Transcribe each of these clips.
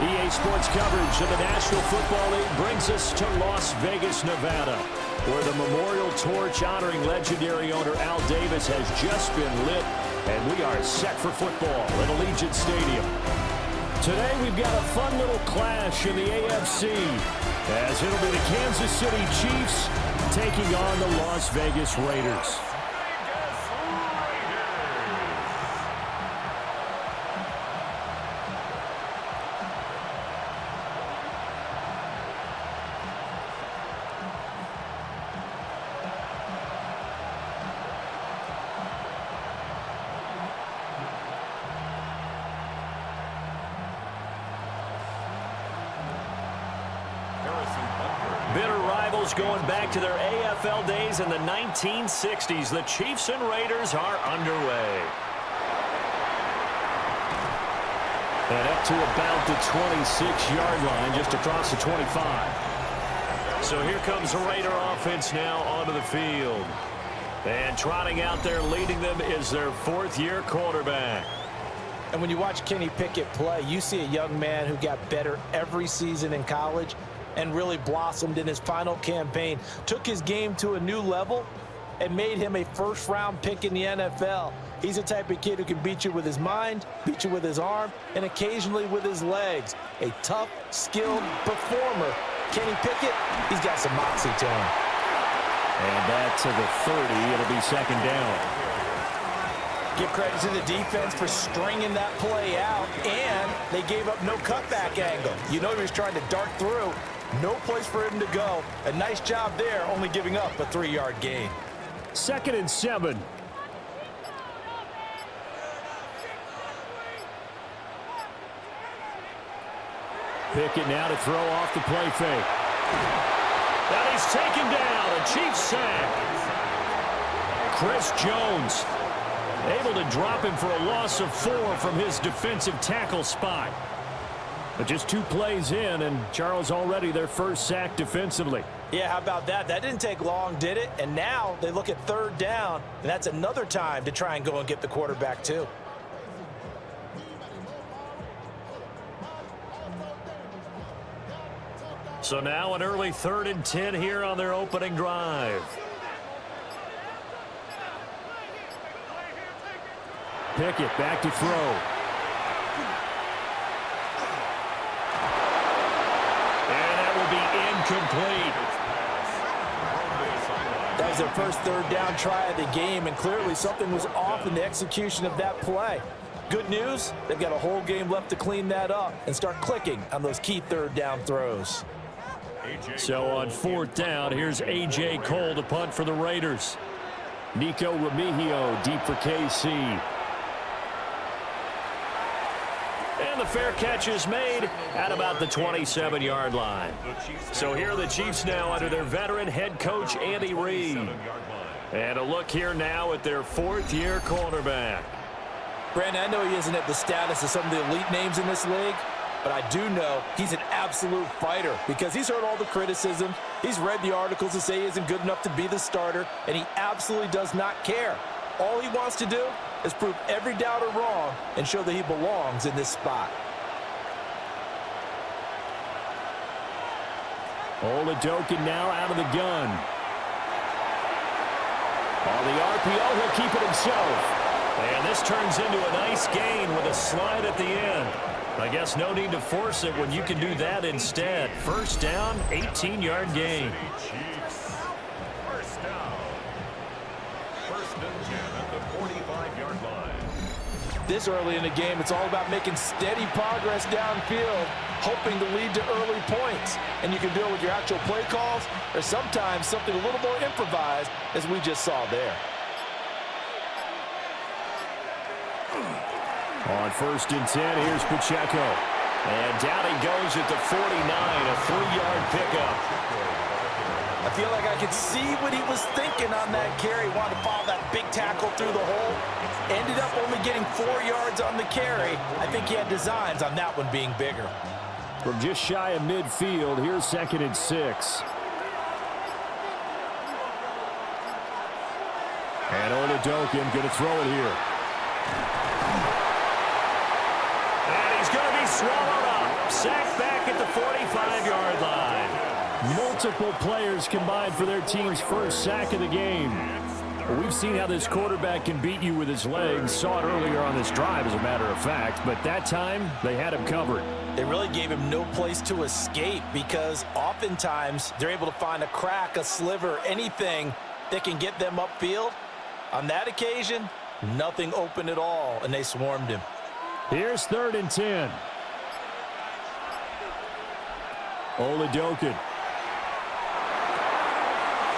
EA Sports coverage of the National Football League brings us to Las Vegas, Nevada, where the memorial torch honoring legendary owner Al Davis has just been lit, and we are set for football at Allegiant Stadium. Today we've got a fun little clash in the AFC, as it'll be the Kansas City Chiefs taking on the Las Vegas Raiders. Bitter rivals going back to their AFL days in the 1960s. The Chiefs and Raiders are underway. And up to about the 26-yard line, just across the 25. So here comes the Raider offense now onto the field. And trotting out there leading them is their fourth-year quarterback. And when you watch Kenny Pickett play, you see a young man who got better every season in college and really blossomed in his final campaign, took his game to a new level, and made him a first-round pick in the NFL. He's the type of kid who can beat you with his mind, beat you with his arm, and occasionally with his legs. A tough, skilled performer. Kenny Pickett, he's got some moxie to him. And back to the 30. It'll be second down. Give credit to the defense for stringing that play out, and they gave up no cutback angle. You know he was trying to dart through. No place for him to go. A nice job there, only giving up a 3-yard gain. 2nd and 7. Pickett now to throw off the play fake. And he's taken down. A Chiefs sack. Chris Jones able to drop him for a loss of 4 from his defensive tackle spot. But just 2 plays in, and Charles already their first sack defensively. Yeah, how about that? That didn't take long, did it? And now they look at 3rd down, and that's another time to try and go and get the quarterback too. So now an early 3rd and 10 here on their opening drive. Pickett back to throw. Incomplete. That was their first 3rd down try of the game, and clearly something was off in the execution of that play. Good news, they've got a whole game left to clean that up and start clicking on those key 3rd down throws. So on 4th down, here's A.J. Cole to punt for the Raiders. Nico Remigio deep for KC. And the fair catch is made at about the 27-yard line. So here are the Chiefs now under their veteran head coach, Andy Reid. And a look here now at their 4th-year cornerback. Brandon, I know he isn't at the status of some of the elite names in this league, but I do know he's an absolute fighter because he's heard all the criticism. He's read the articles that say he isn't good enough to be the starter, and he absolutely does not care. All he wants to do is prove every doubter wrong and show that he belongs in this spot. Oladokin now out of the gun. On the RPO, he'll keep it himself. And this turns into a nice gain with a slide at the end. I guess no need to force it when you can do that instead. First down, 18-yard gain. This early in the game, it's all about making steady progress downfield, hoping to lead to early points. And you can do it with your actual play calls or sometimes something a little more improvised, as we just saw there. On 1st and 10, here's Pacheco. And down he goes at the 49, a 3-yard pickup. I feel like I could see what he was thinking on that carry. Wanted to follow that big tackle through the hole. Ended up only getting 4 yards on the carry. I think he had designs on that one being bigger. From just shy of midfield, here's 2nd and 6. And Oladokin going to throw it here. And he's going to be swallowed up. sacked back at the 45-yard line. Multiple players combined for their team's first sack of the game. Well, we've seen how this quarterback can beat you with his legs. Saw it earlier on this drive, as a matter of fact. But that time, they had him covered. They really gave him no place to escape because oftentimes they're able to find a crack, a sliver, anything that can get them upfield. On that occasion, nothing open at all, and they swarmed him. Here's 3rd and 10. Oladokin.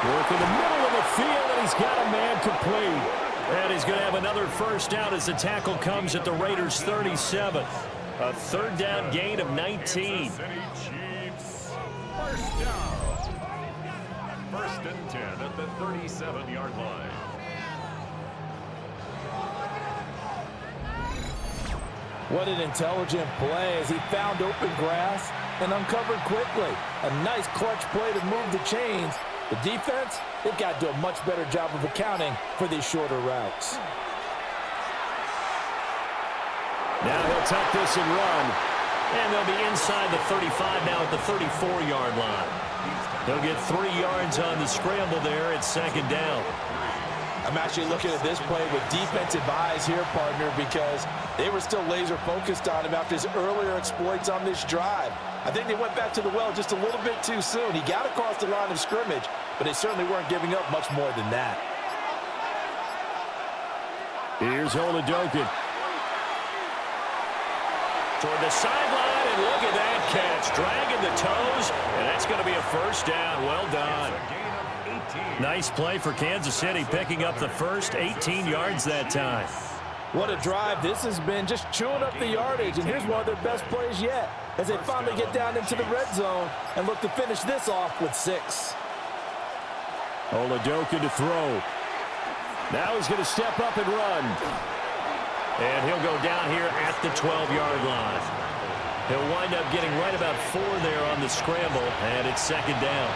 Work in the middle of the field, and he's got a man complete. And he's going to have another first down as the tackle comes at the Raiders' 37. A 3rd down gain of 19. First down. 1st and 10 at the 37-yard line. What an intelligent play as he found open grass and uncovered quickly. A nice clutch play to move the chains. The defense, they've got to do a much better job of accounting for these shorter routes. Now he'll tuck this and run. And they'll be inside the 35 now at the 34-yard line. They'll get 3 yards on the scramble there at 2nd down. I'm actually looking at this play with defensive eyes here, partner, because they were still laser focused on him after his earlier exploits on this drive. I think they went back to the well just a little bit too soon. He got across the line of scrimmage, but they certainly weren't giving up much more than that. Here's Oladokin. Toward the sideline, and look at that catch. Dragging the toes, and that's going to be a first down. Well done. Nice play for Kansas City, picking up the first 18 yards that time. What a drive this has been, just chewing up the yardage, and here's one of their best plays yet as they finally get down into the red zone and look to finish this off with 6. Oladokin to throw. Now he's going to step up and run. And he'll go down here at the 12-yard line. He'll wind up getting right about 4 there on the scramble, and it's 2nd down.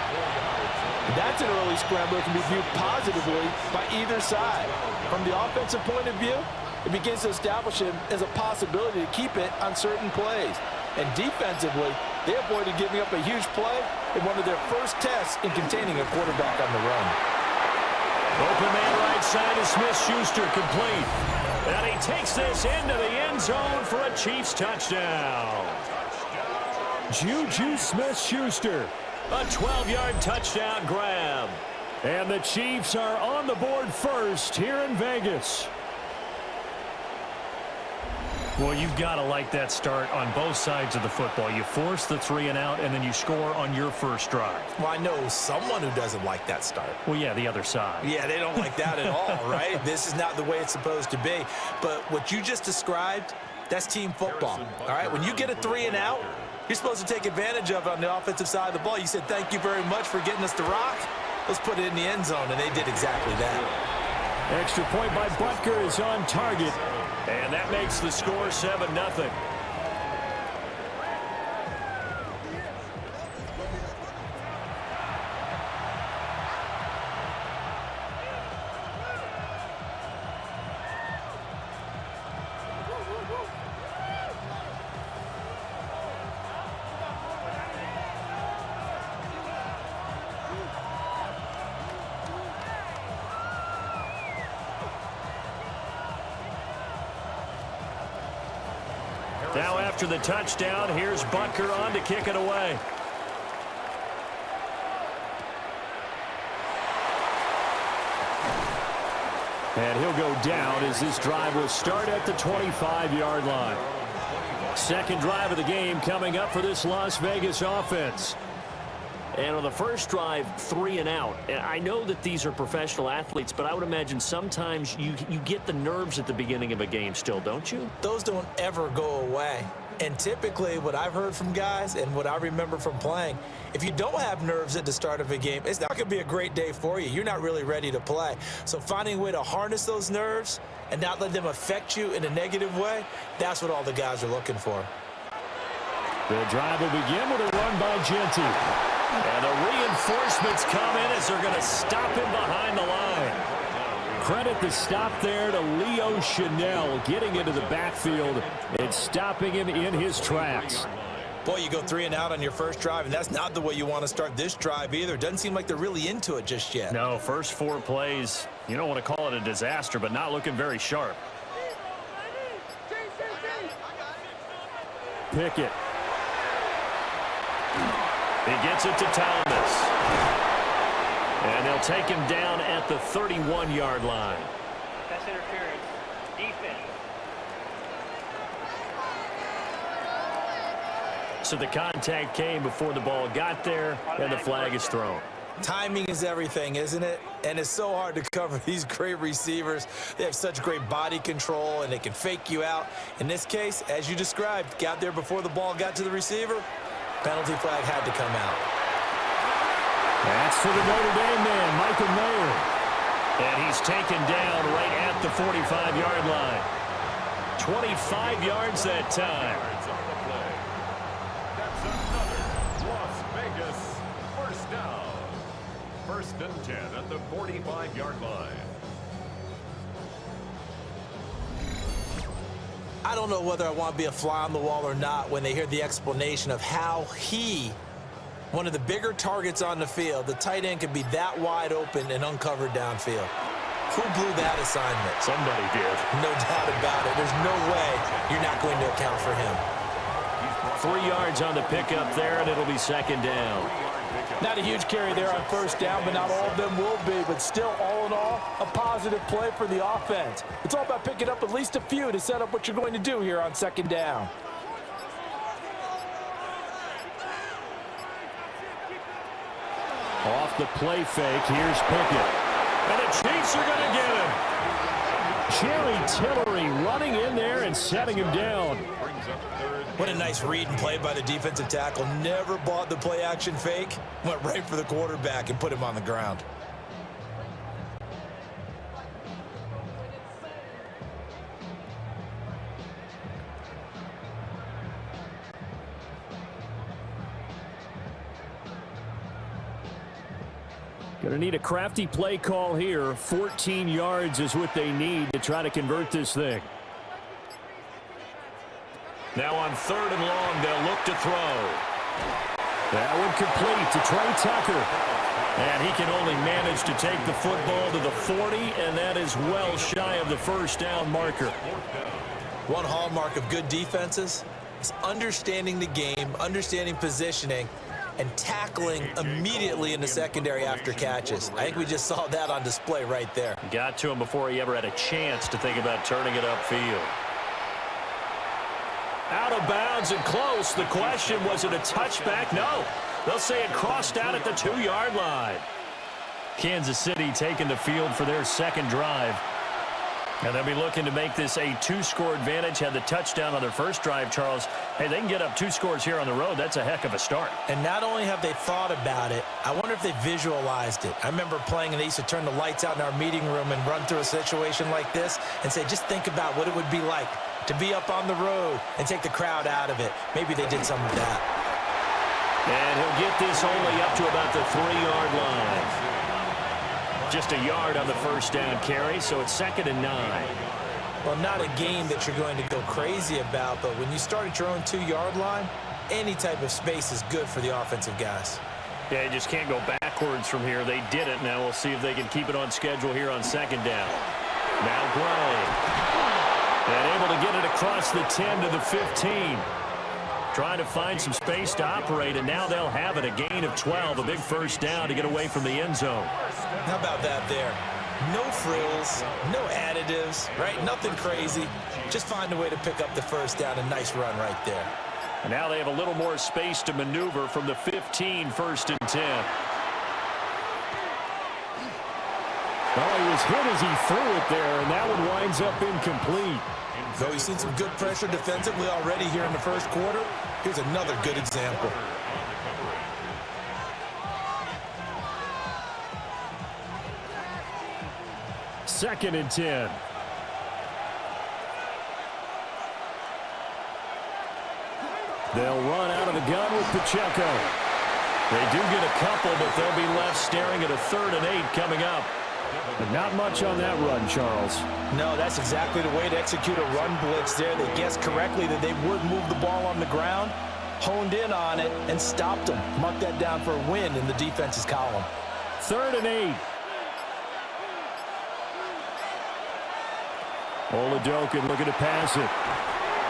That's an early scramble that can be viewed positively by either side. From the offensive point of view, it begins to establish him as a possibility to keep it on certain plays. And defensively, they avoided giving up a huge play in one of their first tests in containing a quarterback on the run. Open man right side is Smith-Schuster, complete. And he takes this into the end zone for a Chiefs touchdown. Juju Smith-Schuster. A 12-yard touchdown grab. And the Chiefs are on the board first here in Vegas. Well, you've got to like that start on both sides of the football. You force the 3 and out, and then you score on your first drive. Well, I know someone who doesn't like that start. Well, yeah, the other side. Yeah, they don't like that at all, right? This is not the way it's supposed to be. But what you just described, that's team football, all right? When you get a 3 and out, you're supposed to take advantage of it on the offensive side of the ball. You said, thank you very much for getting us the rock. Let's put it in the end zone, and they did exactly that. Extra point by Butker is on target. And that makes the score 7-0. Now after the touchdown, here's Butker on to kick it away. And he'll go down as this drive will start at the 25-yard line. Second drive of the game coming up for this Las Vegas offense. And on the first drive, 3 and out. And I know that these are professional athletes, but I would imagine sometimes you get the nerves at the beginning of a game still, don't you? Those don't ever go away. And typically what I've heard from guys and what I remember from playing, if you don't have nerves at the start of a game, it's not going to be a great day for you. You're not really ready to play. So finding a way to harness those nerves and not let them affect you in a negative way, that's what all the guys are looking for. The drive will begin with a run by Genty. And the reinforcements come in as they're going to stop him behind the line. Credit the stop there to Leo Chanel getting into the backfield and stopping him in his tracks. Boy, you go 3 and out on your first drive, and that's not the way you want to start this drive either. Doesn't seem like they're really into it just yet. No, first 4 plays, you don't want to call it a disaster, but not looking very sharp. Pickett. He gets it to Thomas. And they'll take him down at the 31-yard line. That's interference. Defense. So the contact came before the ball got there, and the flag is thrown. Timing is everything, isn't it? And it's so hard to cover these great receivers. They have such great body control, and they can fake you out. In this case, as you described, got there before the ball got to the receiver. Penalty flag had to come out. That's for the Notre Dame man, Michael Mayer. And he's taken down right at the 45-yard line. 25 yards that time. That's another Las Vegas first down. First and 10 at the 45-yard line. I don't know whether I want to be a fly on the wall or not when they hear the explanation of how one of the bigger targets on the field, the tight end could be that wide open and uncovered downfield. Who blew that assignment? Somebody did. No doubt about it. There's no way you're not going to account for him. 3 yards on the pickup there, and it'll be second down. Not a huge carry there on first down, but not all of them will be. But still, all in all, a positive play for the offense. It's all about picking up at least a few to set up what you're going to do here on second down. Off the play fake, here's Pickett. And the Chiefs are going to get him. Jerry Tillery running in there and setting him down. What a nice read and play by the defensive tackle. Never bought the play-action fake. Went right for the quarterback and put him on the ground. Going to need a crafty play call here. 14 yards is what they need to try to convert this thing. Now on 3rd and long, they'll look to throw. That one complete to Trey Tucker. And he can only manage to take the football to the 40, and that is well shy of the first down marker. One hallmark of good defenses is understanding the game, understanding positioning, and tackling immediately in the secondary after catches. I think we just saw that on display right there. Got to him before he ever had a chance to think about turning it upfield. Out of bounds and close. The question, was it a touchback? No. They'll say it crossed out at the 2-yard line. Kansas City taking the field for their second drive. And they'll be looking to make this a 2-score advantage. Had the touchdown on their first drive, Charles. Hey, they can get up 2 scores here on the road. That's a heck of a start. And not only have they thought about it, I wonder if they visualized it. I remember playing and they used to turn the lights out in our meeting room and run through a situation like this and say, just think about what it would be like to be up on the road and take the crowd out of it. Maybe they did some of that. And he'll get this only up to about the 3-yard line. Just a yard on the first down carry, so it's 2nd and 9. Well, not a game that you're going to go crazy about, but when you start at your own 2-yard line, any type of space is good for the offensive guys. Yeah, you just can't go backwards from here. They did it. Now we'll see if they can keep it on schedule here on 2nd down. Now Gray. And able to get it across the 10 to the 15. Trying to find some space to operate, and now they'll have it. A gain of 12, a big first down to get away from the end zone. How about that there? No frills, no additives, right? Nothing crazy. Just find a way to pick up the first down. A nice run right there. And now they have a little more space to maneuver from the 15, 1st and 10. Well, he was hit as he threw it there, and that one winds up incomplete. Though he's seen some good pressure defensively already here in the first quarter, here's another good example. Second and 10. They'll run out of the gun with Pacheco. They do get a couple, but they'll be left staring at a 3rd and 8 coming up. But not much on that run, Charles. No, that's exactly the way to execute a run blitz there. They guessed correctly that they would move the ball on the ground. honed in on it and stopped them. Mark that down for a win in the defense's column. 3rd and 8. Oladokin looking to pass it.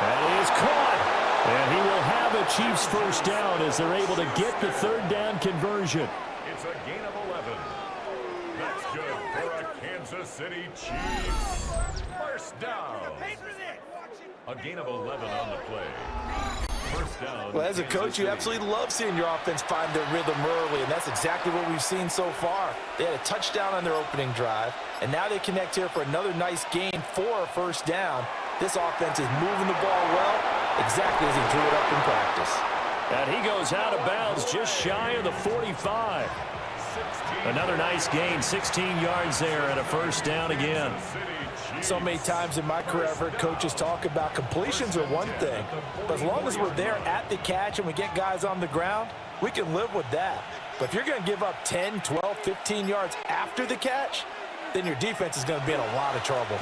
That is caught. And he will have a Chiefs first down as they're able to get the 3rd down conversion. It's a gain of 11. That's good for a Kansas City Chiefs. First down. A gain of 11 on the play. First down. Well, as a coach, you absolutely love seeing your offense find their rhythm early, and that's exactly what we've seen so far. They had a touchdown on their opening drive, and now they connect here for another nice gain for a first down. This offense is moving the ball well, exactly as he drew it up in practice. And he goes out of bounds just shy of the 45. Another nice gain, 16 yards there, and a first down again. So many times in my career, I've heard coaches talk about completions are one thing, but as long as we're there at the catch and we get guys on the ground, we can live with that. But if you're going to give up 10, 12, 15 yards after the catch, then your defense is going to be in a lot of trouble.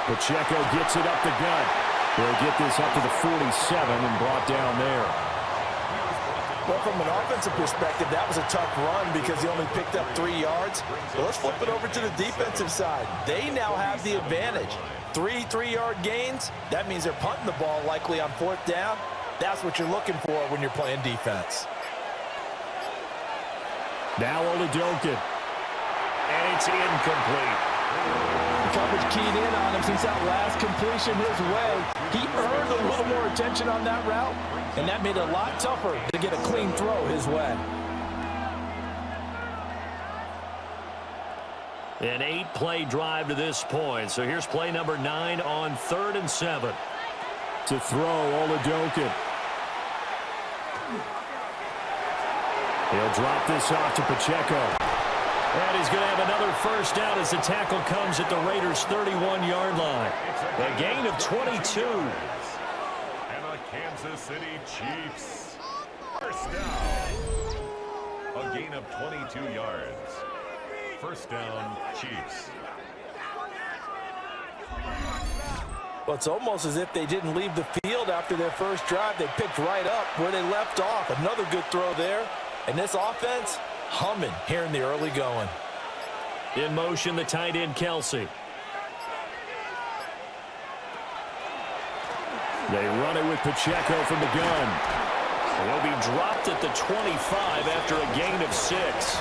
Pacheco gets it up the gut. They'll get this up to the 47 and brought down there. Well, from an offensive perspective, that was a tough run because he only picked up 3 yards. But let's flip it over to the defensive side. They now have the advantage. 3 3-yard gains. That means they're punting the ball likely on 4th down. That's what you're looking for when you're playing defense. Now Oladokin. And it's incomplete. The coverage keyed in on him since that last completion his way. He earned a little more attention on that route, and that made it a lot tougher to get a clean throw his way. An 8-play drive to this point. So here's play number 9 on 3rd and 7. To throw, Oladokin. He'll drop this off to Pacheco. And he's going to have another first down as the tackle comes at the Raiders' 31-yard line. A gain of 22. And a Kansas City Chiefs. First down. A gain of 22 yards. First down, Chiefs. Well, it's almost as if they didn't leave the field after their first drive. They picked right up where they left off. Another good throw there. And this offense, humming here in the early going. In motion, the tight end, Kelsey. They run it with Pacheco from the gun. He'll be dropped at the 25 after a gain of 6.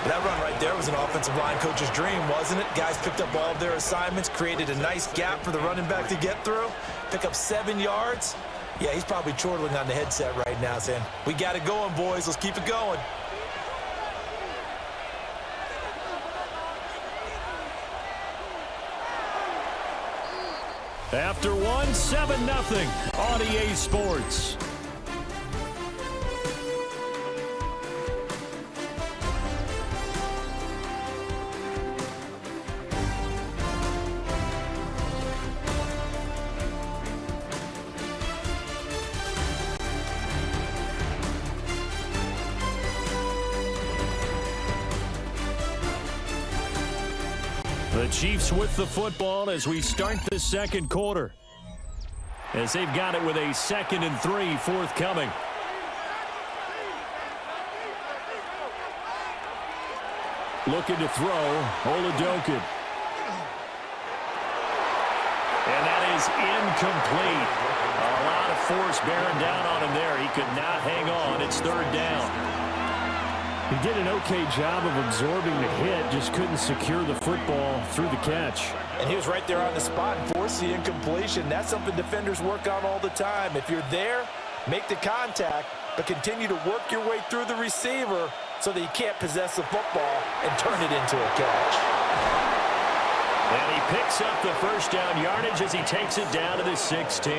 That run right there was an offensive line coach's dream, wasn't it? Guys picked up all of their assignments, created a nice gap for the running back to get through, pick up 7 yards. Yeah, he's probably chortling on the headset right now saying, we got it going, boys. Let's keep it going. After one, 7-0 on EA Sports. The Chiefs with the football as we start the second quarter. As they've got it with a 2nd and 3 forthcoming. Looking to throw, Oladokin. And that is incomplete. A lot of force bearing down on him there. He could not hang on. It's 3rd down. He did an okay job of absorbing the hit, just couldn't secure the football through the catch. And he was right there on the spot and forced the incompletion. That's something defenders work on all the time. If you're there, make the contact, but continue to work your way through the receiver so that you can't possess the football and turn it into a catch. And he picks up the first down yardage as he takes it down to the 16.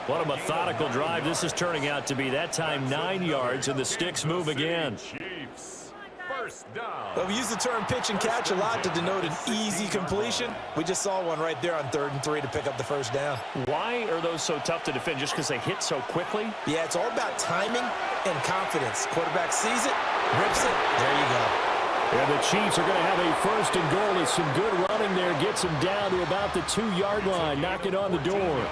What a methodical drive this is turning out to be. That time 9 yards, and the sticks move again. Chiefs. First down. Well, we use the term pitch and catch a lot to denote an easy completion. We just saw one right there on 3rd and 3 to pick up the first down. Why are those so tough to defend? Just because they hit so quickly? Yeah, it's all about timing and confidence. Quarterback sees it, rips it, there you go. And the Chiefs are going to have a 1st and goal. As some good running there gets them down to about the 2-yard line, knocking on the door.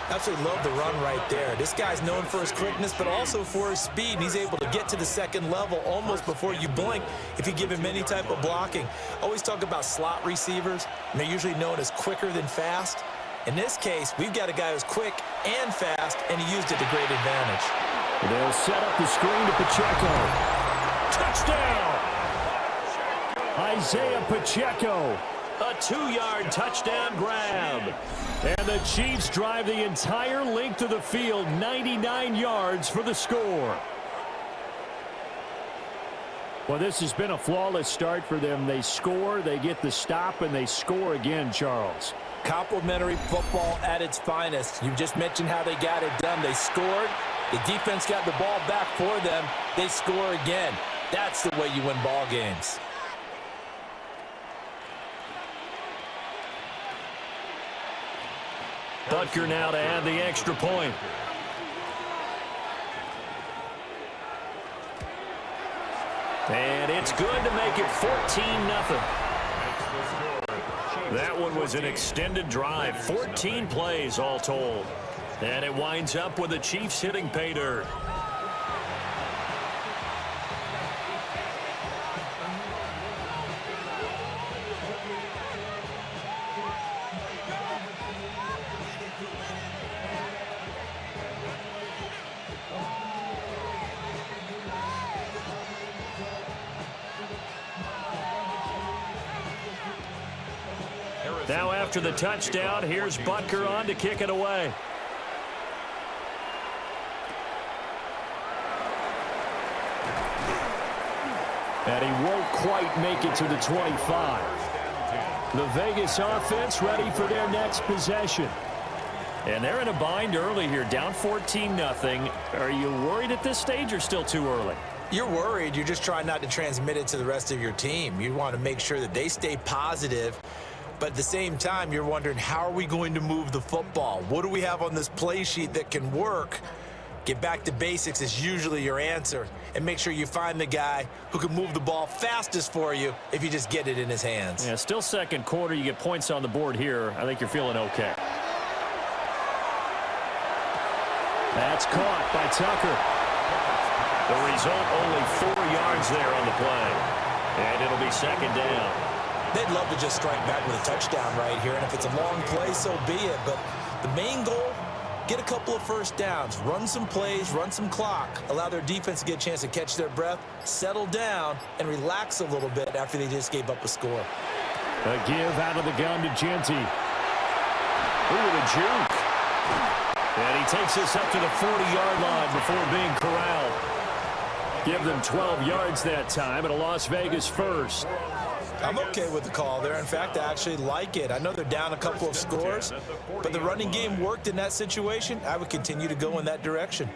Absolutely love the run right there. This guy's known for his quickness, but also for his speed. And he's able to get to the second level almost before you blink if you give him any type of blocking. Always talk about slot receivers, and they're usually known as quicker than fast. In this case, we've got a guy who's quick and fast, and he used it to great advantage. They'll set up the screen to Pacheco. Touchdown! Isaiah Pacheco. A 2-yard touchdown grab. And the Chiefs drive the entire length of the field, 99 yards for the score. Well, this has been a flawless start for them. They score, they get the stop, and they score again, Charles. Complimentary football at its finest. You just mentioned how they got it done. They scored. The defense got the ball back for them. They score again. That's the way you win ball games. Butker now to add the extra point. And it's good to make it 14-0. That one was an extended drive, 14 plays all told. And it winds up with the Chiefs hitting pay dirt. Now after the touchdown, here's Butker on to kick it away. And he won't quite make it to the 25. The Vegas offense ready for their next possession. And they're in a bind early here, down 14-0. Are you worried at this stage or still too early? You're worried. You're just trying not to transmit it to the rest of your team. You want to make sure that they stay positive. But at the same time, you're wondering, how are we going to move the football? What do we have on this play sheet that can work? Get back to basics is usually your answer. And make sure you find the guy who can move the ball fastest for you if you just get it in his hands. Yeah, still second quarter. You get points on the board here. I think you're feeling okay. That's caught by Tucker. The result, only 4 yards there on the play. And it'll be second down. They'd love to just strike back with a touchdown right here, and if it's a long play, so be it. But the main goal, get a couple of first downs, run some plays, run some clock, allow their defense to get a chance to catch their breath, settle down, and relax a little bit after they just gave up a score. A give out of the gun to Genty. Ooh, the juke. And he takes this up to the 40-yard line before being corralled. Give them 12 yards that time, and a Las Vegas first. I'm okay with the call there. In fact, I actually like it. I know they're down a couple of scores, but the running game worked in that situation. I would continue to go in that direction.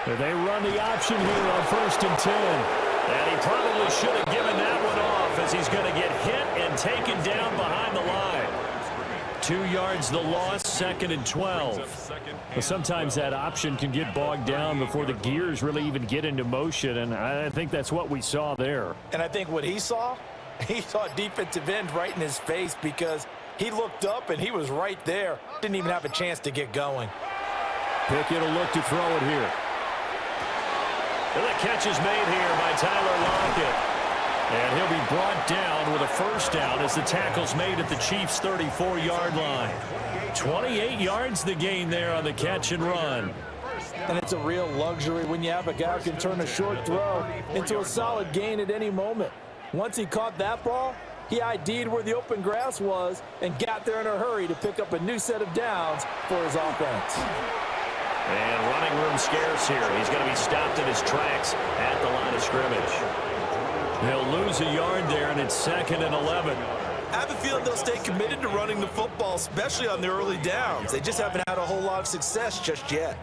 They run the option here on 1st and 10. And he probably should have given that one off as he's going to get hit and taken down behind the line. 2 yards the loss, 2nd and 12. Well, sometimes that option can get bogged down before the gears really even get into motion, and I think that's what we saw there. And I think what he saw a defensive end right in his face because he looked up and he was right there. Didn't even have a chance to get going. Pickett will look to throw it here. And the catch is made here by Tyler Lockett. And he'll be brought down with a first down as the tackle's made at the Chiefs' 34-yard line. 28 yards the gain there on the catch and run. And it's a real luxury when you have a guy who can turn a short throw into a solid gain at any moment. Once he caught that ball, he ID'd where the open grass was and got there in a hurry to pick up a new set of downs for his offense. And running room scarce here. He's going to be stopped in his tracks at the line of scrimmage. They'll lose a yard there, and it's 2nd and 11. I have a feeling they'll stay committed to running the football, especially on the early downs. They just haven't had a whole lot of success just yet.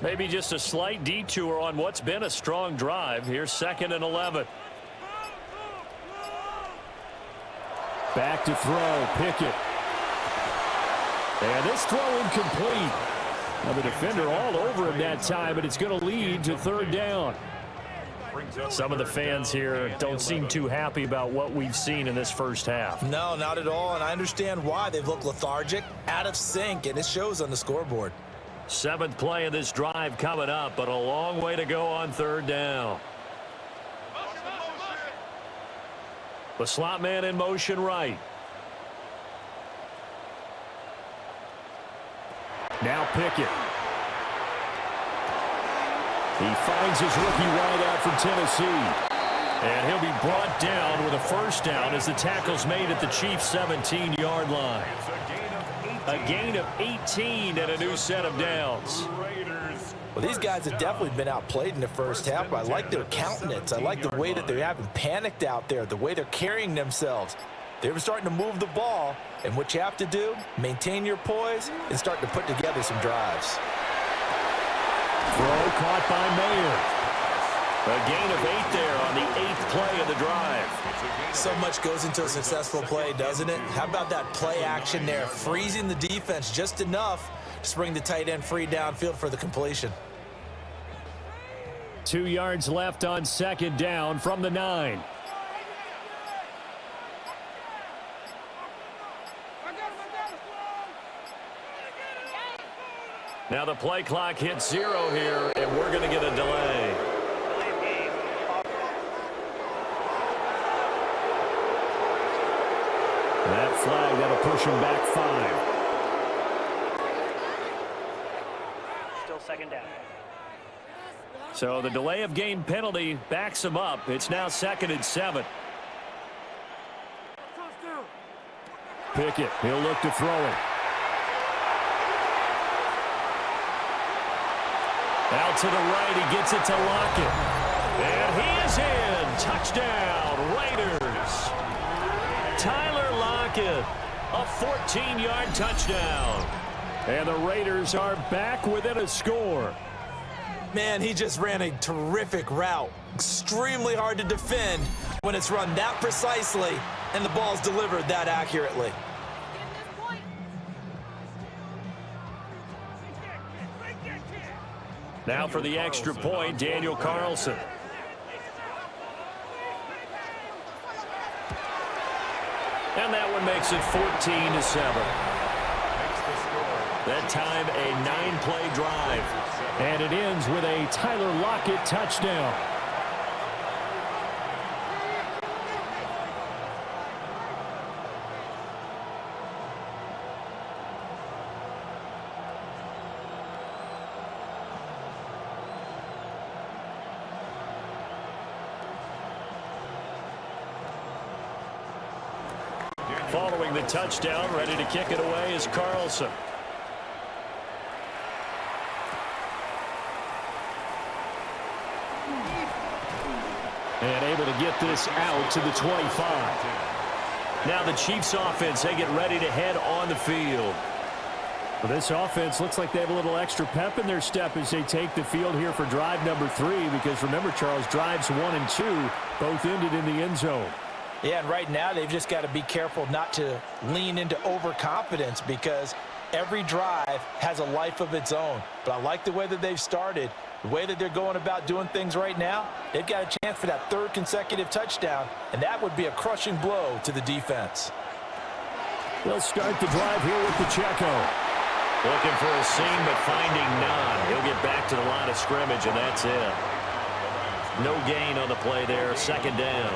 Maybe just a slight detour on what's been a strong drive. Here's 2nd and 11. Back to throw, Pickett. And this throw incomplete. Now the defender all over him that time, but it's going to lead to 3rd down. Some of the fans here don't seem too happy about what we've seen in this first half. No, not at all, and I understand why. They've looked lethargic, out of sync, and it shows on the scoreboard. 7th play of this drive coming up, but a long way to go on 3rd down. The slot man in motion right. Now Pickett. He finds his rookie wideout from Tennessee. And he'll be brought down with a first down as the tackle's made at the Chiefs' 17-yard line. A gain of 18 and a new set of downs. Well, these guys have definitely been outplayed in the first half, but I like their countenance. I like the way that they haven't panicked out there, the way they're carrying themselves. They're starting to move the ball, and what you have to do, maintain your poise and start to put together some drives. Throw caught by Mayer. A gain of 8 there on the 8th play of the drive. So much goes into a successful play, doesn't it? How about that play action there, freezing the defense just enough to bring the tight end free downfield for the completion. 2 yards left on 2nd down from the 9. Now the play clock hits 0 here, and we're going to get a delay. That flag, that'll push him back 5. Still 2nd down. So the delay of game penalty backs him up. It's now 2nd and 7. Pickett, he'll look to throw it. Out to the right, he gets it to Lockett. And he is in. Touchdown, Raiders. Tyler Lockett, a 14-yard touchdown. And the Raiders are back within a score. Man, he just ran a terrific route. Extremely hard to defend when it's run that precisely and the ball's delivered that accurately. Now for the extra point, Daniel Carlson. And that one makes it 14-7. That time a 9-play drive. And it ends with a Tyler Lockett touchdown. Following the touchdown, ready to kick it away is Carlson. And able to get this out to the 25. Now the Chiefs offense, they get ready to head on the field. Well, this offense looks like they have a little extra pep in their step as they take the field here for drive number 3. Because remember, Charles, drives 1 and 2 both ended in the end zone. Yeah, and right now they've just got to be careful not to lean into overconfidence because every drive has a life of its own. But I like the way that they've started, the way that they're going about doing things right now. They've got a chance for that 3rd consecutive touchdown, and that would be a crushing blow to the defense. They'll start the drive here with Pacheco. Looking for a seam, but finding none. He'll get back to the line of scrimmage, and that's it. No gain on the play there, 2nd down.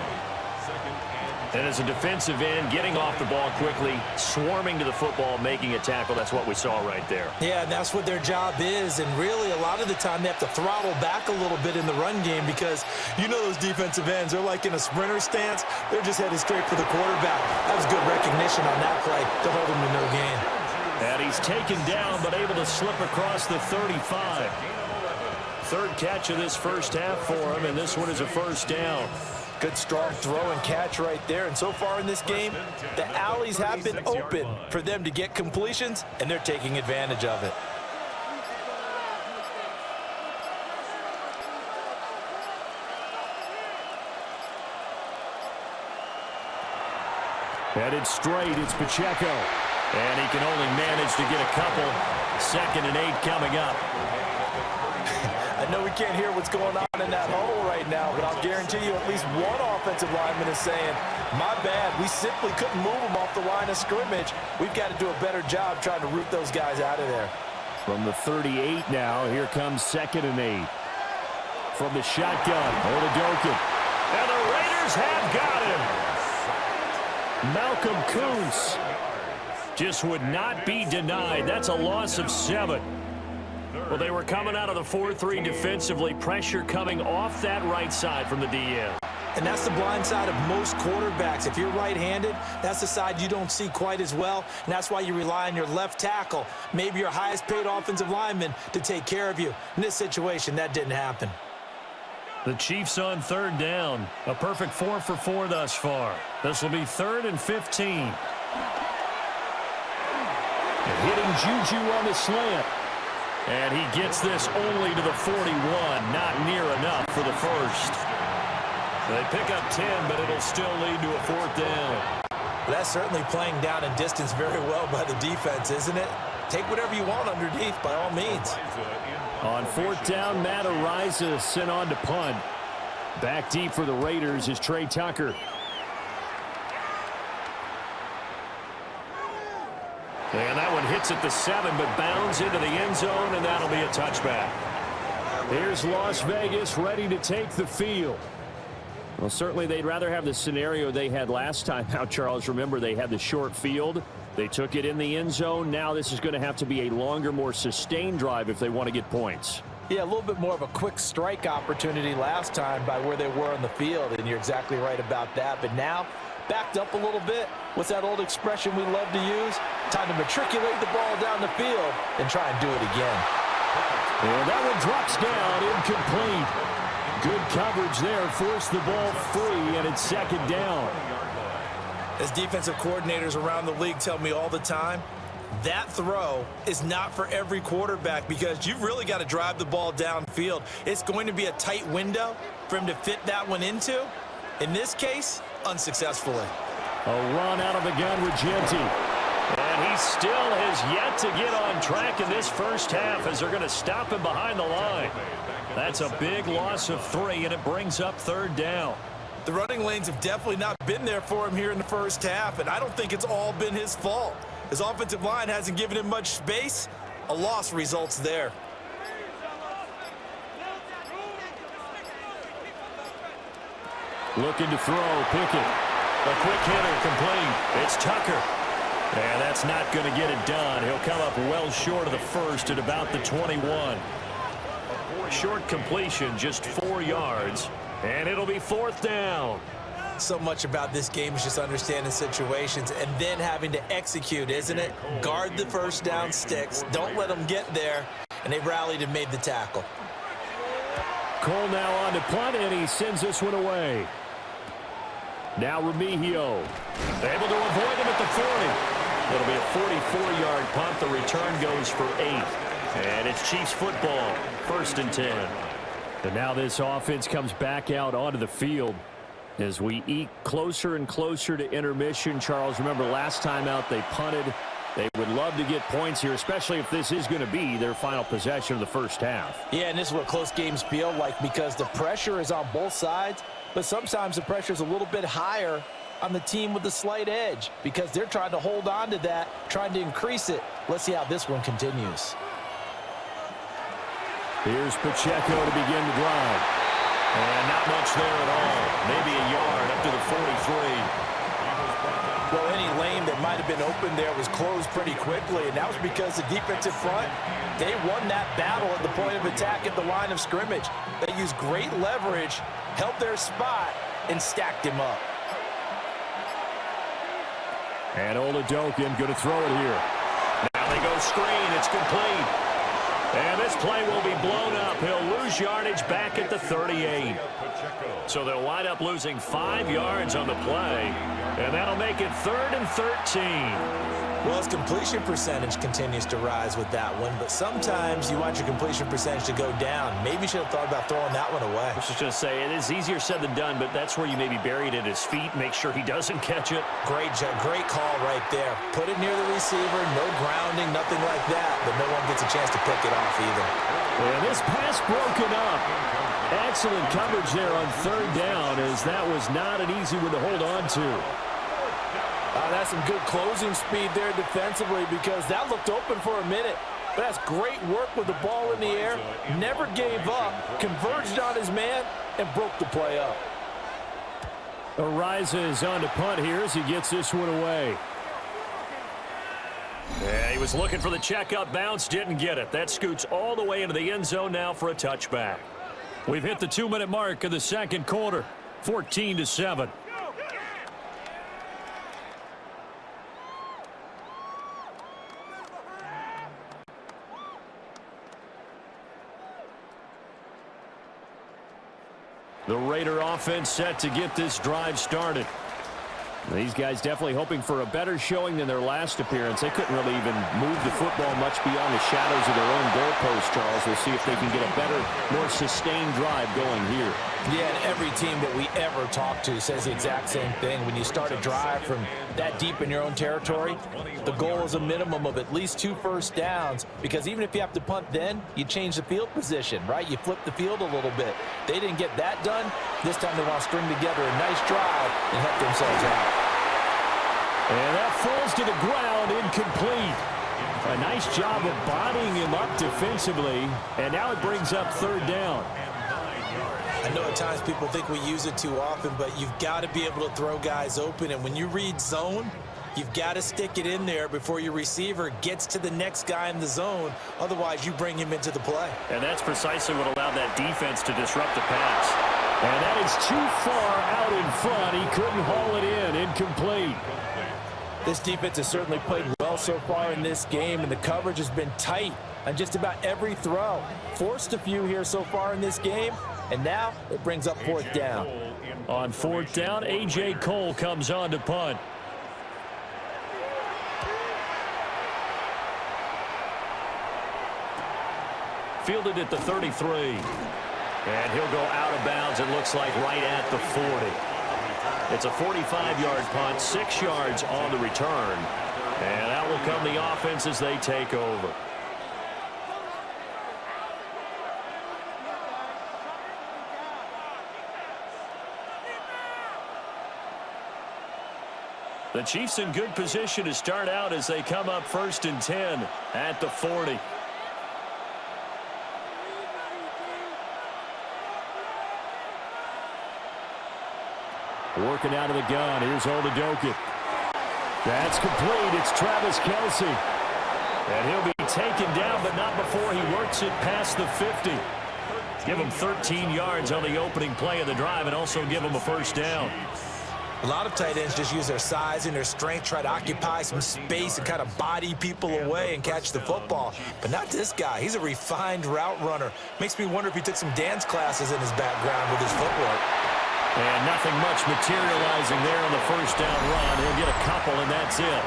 And as a defensive end, getting off the ball quickly, swarming to the football, making a tackle. That's what we saw right there. Yeah, and that's what their job is. And really, a lot of the time, they have to throttle back a little bit in the run game because you know those defensive ends, they're like in a sprinter stance. They're just headed straight for the quarterback. That was good recognition on that play to hold him to no gain. And he's taken down, but able to slip across the 35. 3rd catch of this first half for him, and this one is a first down. Good strong throw and catch right there. And so far in this game, the alleys have been open for them to get completions, and they're taking advantage of it. Headed straight, it's Pacheco. And he can only manage to get a couple. 2nd and 8 coming up. I I know we can't hear what's going on in that huddle right now, but I'll guarantee you at least one offensive lineman is saying, my bad, we simply couldn't move them off the line of scrimmage. We've got to do a better job trying to root those guys out of there. From the 38 now, here comes 2nd and 8. From the shotgun, Oladokun. And the Raiders have got him. Malcolm Kuntz just would not be denied. That's a loss of 7. Well, they were coming out of the 4-3 defensively. Pressure coming off that right side from the DN. And that's the blind side of most quarterbacks. If you're right-handed, that's the side you don't see quite as well. And that's why you rely on your left tackle, maybe your highest-paid offensive lineman, to take care of you. In this situation, that didn't happen. The Chiefs on 3rd down. A perfect 4 for 4 thus far. This will be 3rd and 15. Hitting Juju on the slant. And he gets this only to the 41. Not near enough for the first. They pick up 10, but it'll still lead to a 4th down. That's certainly playing down in distance very well by the defense, isn't it? Take whatever you want underneath, by all means. On 4th down, Matt Araiza sent on to punt. Back deep for the Raiders is Trey Tucker. And that one hits at the 7, but bounds into the end zone, and that'll be a touchback. Here's Las Vegas ready to take the field. Well, certainly they'd rather have the scenario they had last time out, Charles. Remember, they had the short field. They took it in the end zone. Now this is going to have to be a longer, more sustained drive if they want to get points. Yeah, a little bit more of a quick strike opportunity last time by where they were on the field, and you're exactly right about that. But now, backed up a little bit. What's that old expression we love to use? Time to matriculate the ball down the field and try and do it again. And that one drops down, incomplete. Good coverage there, forced the ball free, and it's 2nd down. As defensive coordinators around the league tell me all the time, that throw is not for every quarterback because you've really got to drive the ball downfield. It's going to be a tight window for him to fit that one into. In this case, unsuccessfully. A run out of the gun with Genty. And he still has yet to get on track in this first half as they're going to stop him behind the line. That's a big loss of 3, and it brings up 3rd down. The running lanes have definitely not been there for him here in the first half, and I don't think it's all been his fault. His offensive line hasn't given him much space. A loss results there. Looking to throw, Pickett. A quick hitter, complete. It's Tucker. And that's not going to get it done. He'll come up well short of the first at about the 21. Short completion, just 4 yards. And it'll be 4th down. So much about this game is just understanding situations and then having to execute, isn't it? Guard the first down sticks. Don't let them get there. And they rallied and made the tackle. Cole now on to punt, and he sends this one away. Now Remigio. Able to avoid him at the 40. It'll be a 44-yard punt. The return goes for 8. And it's Chiefs football, 1st and 10. And now this offense comes back out onto the field as we eke closer and closer to intermission. Charles, remember last time out they punted. They would love to get points here, especially if this is going to be their final possession of the first half. Yeah, and this is what close games feel like because the pressure is on both sides, but sometimes the pressure is a little bit higher on the team with the slight edge because they're trying to hold on to that, trying to increase it. Let's see how this one continues. Here's Pacheco to begin the drive. And not much there at all. Maybe a yard up to the 43. Well, any lane that might have been open there was closed pretty quickly, and that was because the defensive front, they won that battle at the point of attack at the line of scrimmage. They used great leverage, held their spot, and stacked him up. And Oladokun going to throw it here. Now they go screen. It's complete. And this play will be blown up. He'll lose yardage back at the 38. So they'll wind up losing 5 yards on the play. And that'll make it 3rd and 13. Well, his completion percentage continues to rise with that one, but sometimes you want your completion percentage to go down. Maybe you should have thought about throwing that one away. I was just going to say, it is easier said than done, but that's where you maybe bury it at his feet, make sure he doesn't catch it. Great call right there. Put it near the receiver, no grounding, nothing like that, but no one gets a chance to pick it off either. And this pass broken up. Excellent coverage there on third down, as that was not an easy one to hold on to. That's some good closing speed there defensively, because that looked open for a minute. But that's great work with the ball in the air. Never gave up, converged on his man, and broke the play up. Ariza is on to punt here as he gets this one away. Yeah, he was looking for the checkup bounce, didn't get it. That scoots all the way into the end zone now for a touchback. We've hit the 2-minute mark of the second quarter, 14-7. The Raider offense set to get this drive started. These guys definitely hoping for a better showing than their last appearance. They couldn't really even move the football much beyond the shadows of their own goalpost, Charles. We'll see if they can get a better, more sustained drive going here. Yeah, and every team that we ever talk to says the exact same thing. When you start a drive from that deep in your own territory, the goal is a minimum of at least 2 first downs, because even if you have to punt then, you change the field position, right? You flip the field a little bit. They didn't get that done. This time they want to string together a nice drive and help themselves out. And that falls to the ground, incomplete. A nice job of bodying him up defensively, and now it brings up third down. I know at times people think we use it too often, but you've got to be able to throw guys open, and when you read zone, you've got to stick it in there before your receiver gets to the next guy in the zone. Otherwise, you bring him into the play. And that's precisely what allowed that defense to disrupt the pass. And that is too far out in front. He couldn't haul it in. Incomplete. This defense has certainly played well so far in this game, and the coverage has been tight on just about every throw. Forced a few here so far in this game, and now it brings up fourth down. On fourth down, A.J. Cole comes on to punt. Fielded at the 33. And he'll go out of bounds, it looks like, right at the 40. It's a 45-yard punt, 6 yards on the return. And out will come the offense as they take over. The Chiefs in good position to start out as they come up 1st and 10 at the 40. Working out of the gun. Here's Oladokun. That's complete. It's Travis Kelce. And he'll be taken down, but not before he works it past the 50. Give him 13 yards on the opening play of the drive and also give him a first down. A lot of tight ends just use their size and their strength, try to occupy some space and kind of body people away and catch the football. But not this guy. He's a refined route runner. Makes me wonder if he took some dance classes in his background with his footwork. And nothing much materializing there on the first down run. He'll get a couple, and that's it.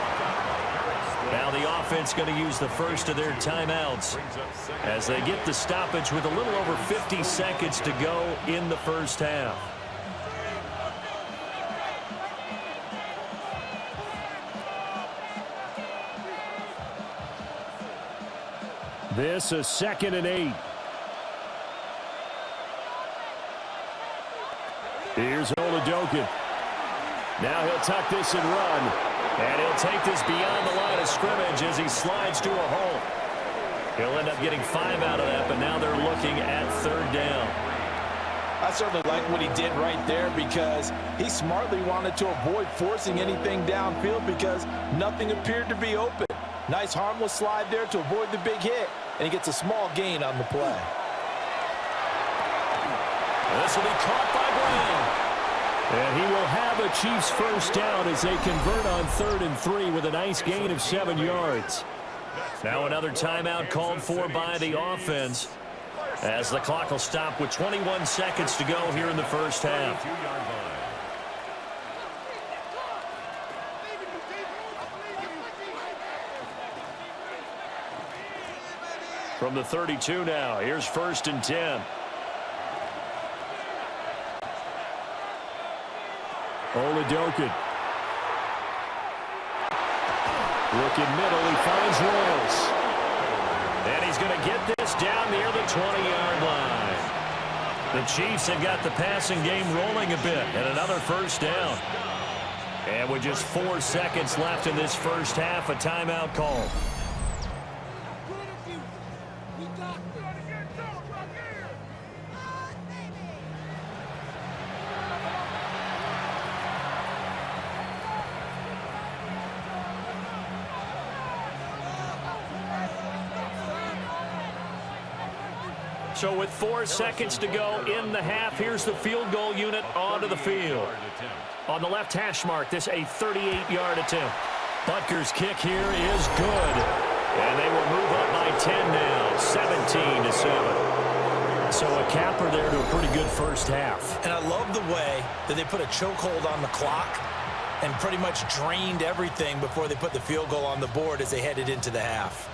Now the offense going to use the first of their timeouts as they get the stoppage with a little over 50 seconds to go in the first half. This is 2nd and 8. Here's Oladokun. Now he'll tuck this and run. And he'll take this beyond the line of scrimmage as he slides to a hole. He'll end up getting 5 out of that, but now they're looking at 3rd down. I certainly like what he did right there, because he smartly wanted to avoid forcing anything downfield because nothing appeared to be open. Nice harmless slide there to avoid the big hit, and he gets a small gain on the play. This will be caught by Brown. And he will have a Chiefs first down as they convert on 3rd and 3 with a nice gain of 7 yards. Now another timeout called for by the offense as the clock will stop with 21 seconds to go here in the first half. From the 32 now, here's 1st and 10. Oladokun. Looking middle, he finds Royals. And he's going to get this down near the 20-yard line. The Chiefs have got the passing game rolling a bit, and another first down. And with just 4 seconds left in this first half, a timeout call. So with 4 seconds to go in the half, here's the field goal unit onto the field. On the left hash mark, this a 38-yard attempt. Butker's kick here is good. And they will move up by 10 now, 17-7. So a capper there to a pretty good first half. And I love the way that they put a chokehold on the clock and pretty much drained everything before they put the field goal on the board as they headed into the half.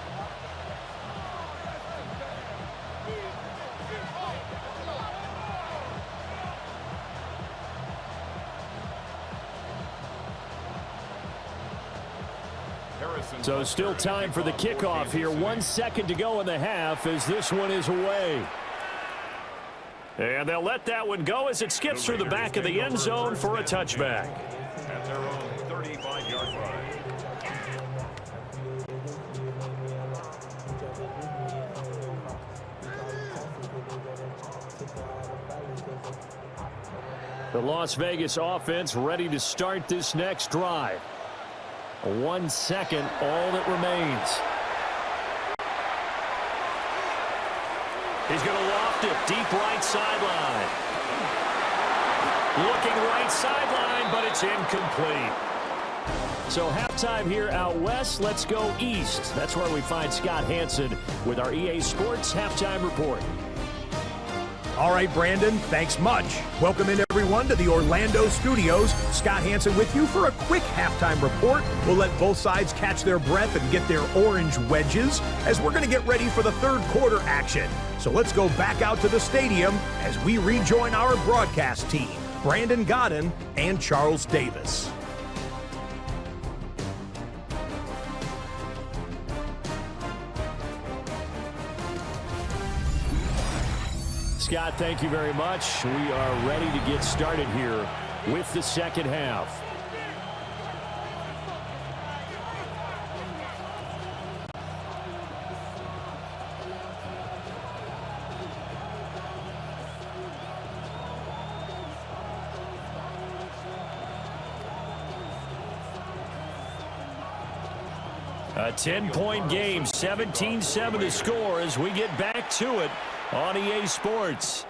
So still time for the kickoff here. 1 second to go in the half as this one is away. And they'll let that one go as it skips through the back of the end zone for a touchback. At their own 35-yard line. The Las Vegas offense ready to start this next drive. 1 second, all that remains. He's going to loft it deep right sideline. Looking right sideline, but it's incomplete. So halftime here out west. Let's go east. That's where we find Scott Hansen with our EA Sports Halftime Report. All right, Brandon, thanks much. Welcome in, everyone, to the Orlando studios. Scott Hansen with you for a quick halftime report. We'll let both sides catch their breath and get their orange wedges as we're going to get ready for the third quarter action. So let's go back out to the stadium as we rejoin our broadcast team, Brandon Godden and Charles Davis. Scott, thank you very much. We are ready to get started here with the second half. A 10-point game, 17-7 to score as we get back to it on EA Sports.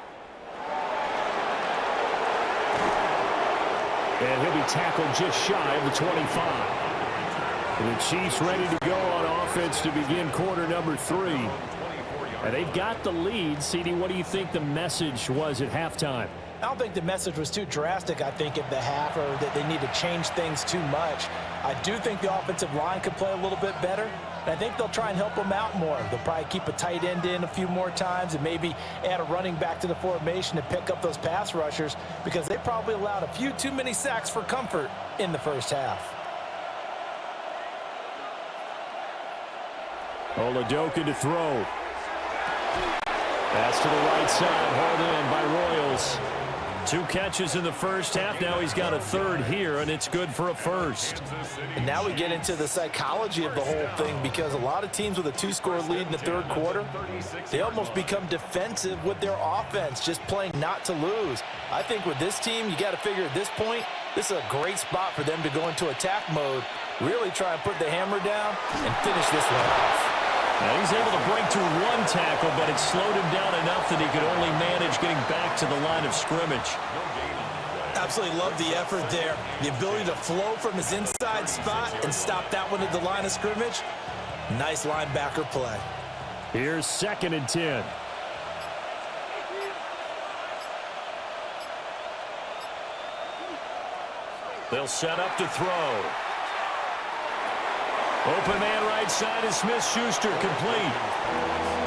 And he'll be tackled just shy of the 25. And the Chiefs ready to go on offense to begin quarter number 3. And they've got the lead. CD, what do you think the message was at halftime? I don't think the message was too drastic, I think, at the half, or that they need to change things too much. I do think the offensive line could play a little bit better. And I think they'll try and help them out more. They'll probably keep a tight end in a few more times and maybe add a running back to the formation to pick up those pass rushers because they probably allowed a few too many sacks for comfort in the first half. Oladoka to throw. Pass to the right side, hauled in by Royals. 2 catches in the first half. Now he's got a third here, and it's good for a first. And now we get into the psychology of the whole thing because a lot of teams with a 2-score lead in the third quarter, they almost become defensive with their offense, just playing not to lose. I think with this team, you got to figure at this point, this is a great spot for them to go into attack mode, really try and put the hammer down and finish this one off. Now he's able to break through 1 tackle, but it slowed him down enough that he could only manage getting back to the line of scrimmage. Absolutely love the effort there. The ability to flow from his inside spot and stop that one at the line of scrimmage. Nice linebacker play. Here's 2nd and 10. They'll set up to throw. Open man right side is Smith-Schuster, complete.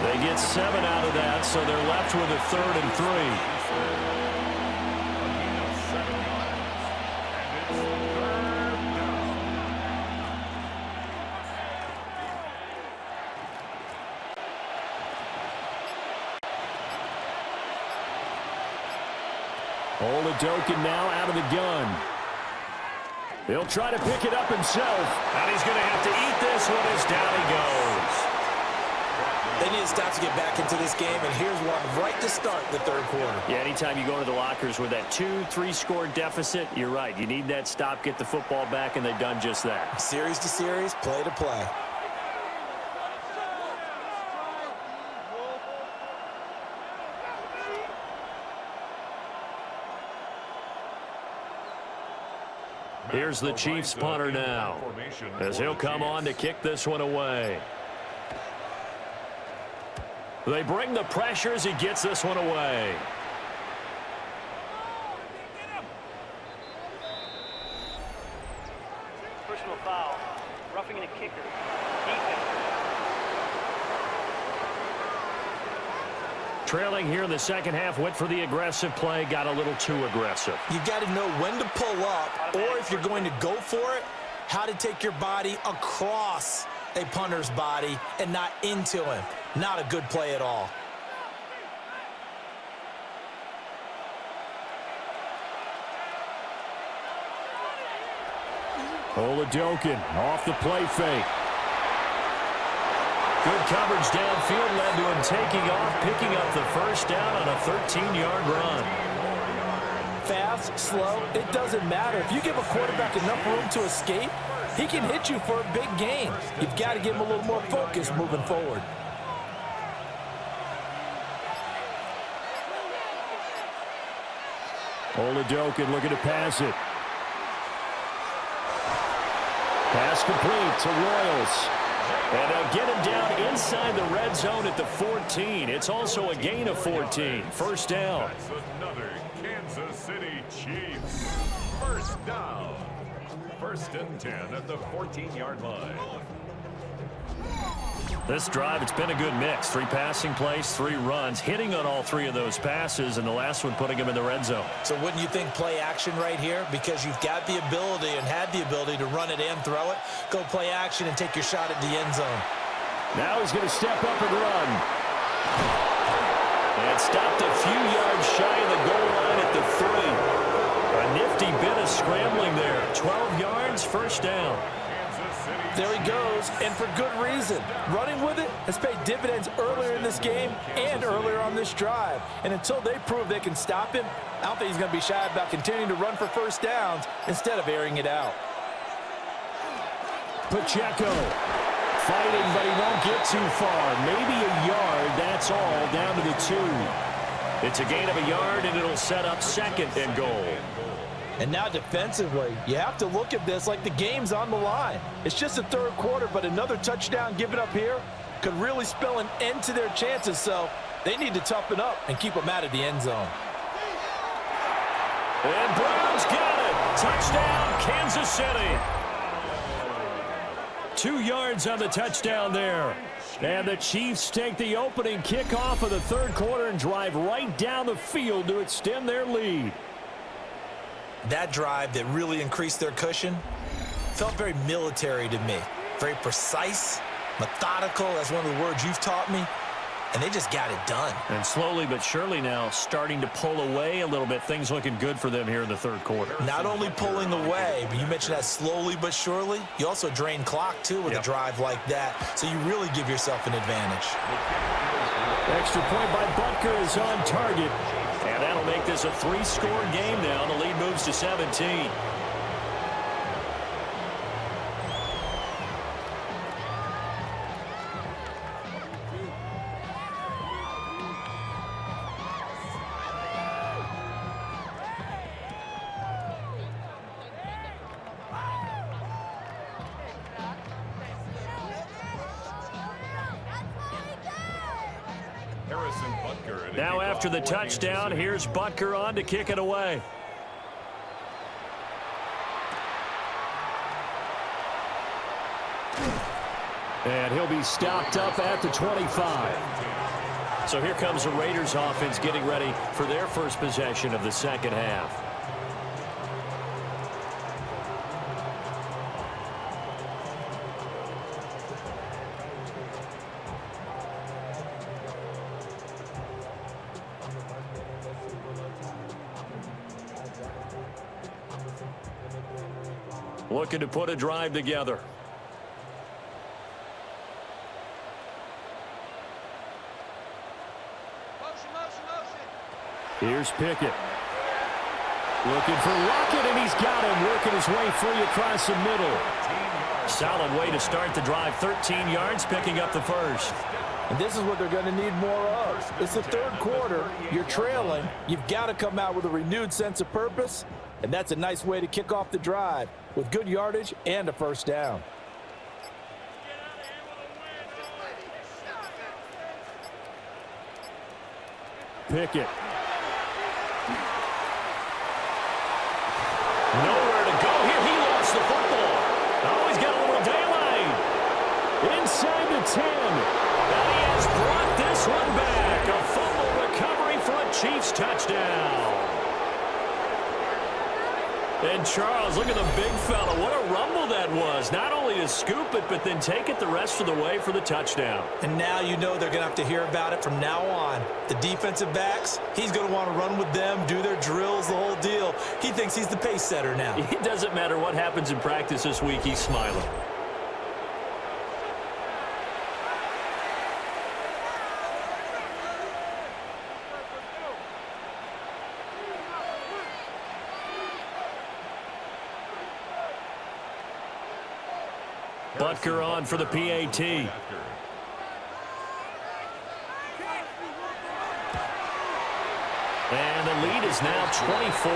They get 7 out of that, so they're left with a 3rd and 3. Oladokin now out of the gun. He'll try to pick it up himself. And he's going to have to eat this one as down he goes. They need to stop to get back into this game, and here's one right to start the third quarter. Yeah, anytime you go into the lockers with that 2-3 score deficit, you're right. You need that stop, get the football back, and they've done just that. Series to series, play to play. Here's the Chiefs punter now, as he'll come on to kick this one away. They bring the pressure as he gets this one away. Personal foul. Roughing in a kicker. Defense. Trailing here in the second half, went for the aggressive play, got a little too aggressive. You've got to know when to pull up, or if you're going to go for it, how to take your body across a punter's body and not into him. Not a good play at all. Oladokin off the play fake. Good coverage downfield led to him taking off, picking up the first down on a 13-yard run. Fast, slow, it doesn't matter. If you give a quarterback enough room to escape, he can hit you for a big gain. You've got to give him a little more focus moving forward. Oladokin looking to pass it. Pass complete to Royals. And they'll get him down inside the red zone at the 14. It's also a gain of 14. First down. That's another Kansas City Chiefs. First down. First and 10 at the 14-yard line. This drive, it's been a good mix. 3 passing plays, 3 runs, hitting on all 3 of those passes, and the last one putting him in the red zone. So wouldn't you think play action right here? Because you've got the ability and had the ability to run it and throw it. Go play action and take your shot at the end zone. Now he's going to step up and run. And stopped a few yards shy of the goal line at the 3. A nifty bit of scrambling there. 12 yards, first down. There he goes, and for good reason. Running with it has paid dividends earlier in this game and earlier on this drive. And until they prove they can stop him, I don't think he's going to be shy about continuing to run for first downs instead of airing it out. Pacheco fighting, but he won't get too far. Maybe a yard, that's all, down to the 2. It's a gain of a yard, and it'll set up second and goal. And now defensively, you have to look at this like the game's on the line. It's just the third quarter, but another touchdown given up here could really spell an end to their chances, so they need to toughen up and keep them out of the end zone. And Browns got it. Touchdown, Kansas City. 2 yards on the touchdown there. And the Chiefs take the opening kickoff of the third quarter and drive right down the field to extend their lead. That drive that really increased their cushion felt very military to me. Very precise, methodical, that's one of the words you've taught me, and they just got it done. And slowly but surely now starting to pull away a little bit. Things looking good for them here in the third quarter. Not only pulling away, but you mentioned that slowly but surely. You also drain clock, too, with a drive like that, so you really give yourself an advantage. Extra point by Butker is on target. And that'll make this a 3-score game now. The lead moves to 17. Now after the touchdown, here's Butker on to kick it away. And he'll be stopped up at the 25. So here comes the Raiders offense getting ready for their first possession of the second half. Looking to put a drive together. Here's Pickett. Looking for Lockett, and he's got him, working his way free across the middle. Solid way to start the drive. 13 yards, picking up the first. And this is what they're going to need more of. It's the third quarter. You're trailing. You've got to come out with a renewed sense of purpose, and that's a nice way to kick off the drive with good yardage and a first down. Pickett. Nowhere to go here. He lost the football. Oh, he's got a little daylight. Inside the 10. And he has brought this one back. A fumble recovery for a Chiefs touchdown. And Charles, look at the big fella. What a rumble that was. Not only to scoop it, but then take it the rest of the way for the touchdown. And now you know they're going to have to hear about it from now on. The defensive backs, he's going to want to run with them, do their drills, the whole deal. He thinks he's the pace setter now. It doesn't matter what happens in practice this week. He's smiling. Butker on for the PAT. And the lead is now 24.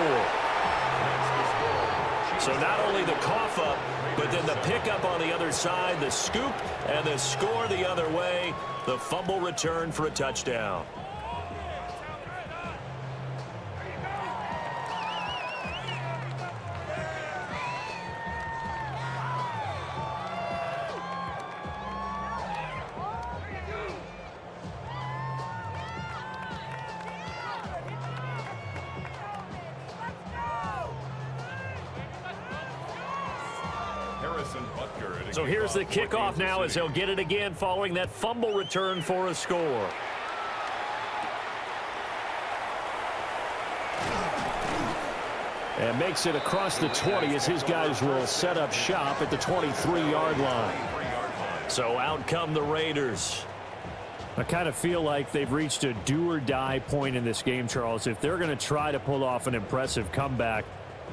So not only the cough up, but then the pickup on the other side, the scoop, and the score the other way. The fumble return for a touchdown. So here's the kickoff now as he'll get it again following that fumble return for a score. And makes it across the 20 as his guys will set up shop at the 23-yard line. So out come the Raiders. I kind of feel like they've reached a do-or-die point in this game, Charles. If they're going to try to pull off an impressive comeback,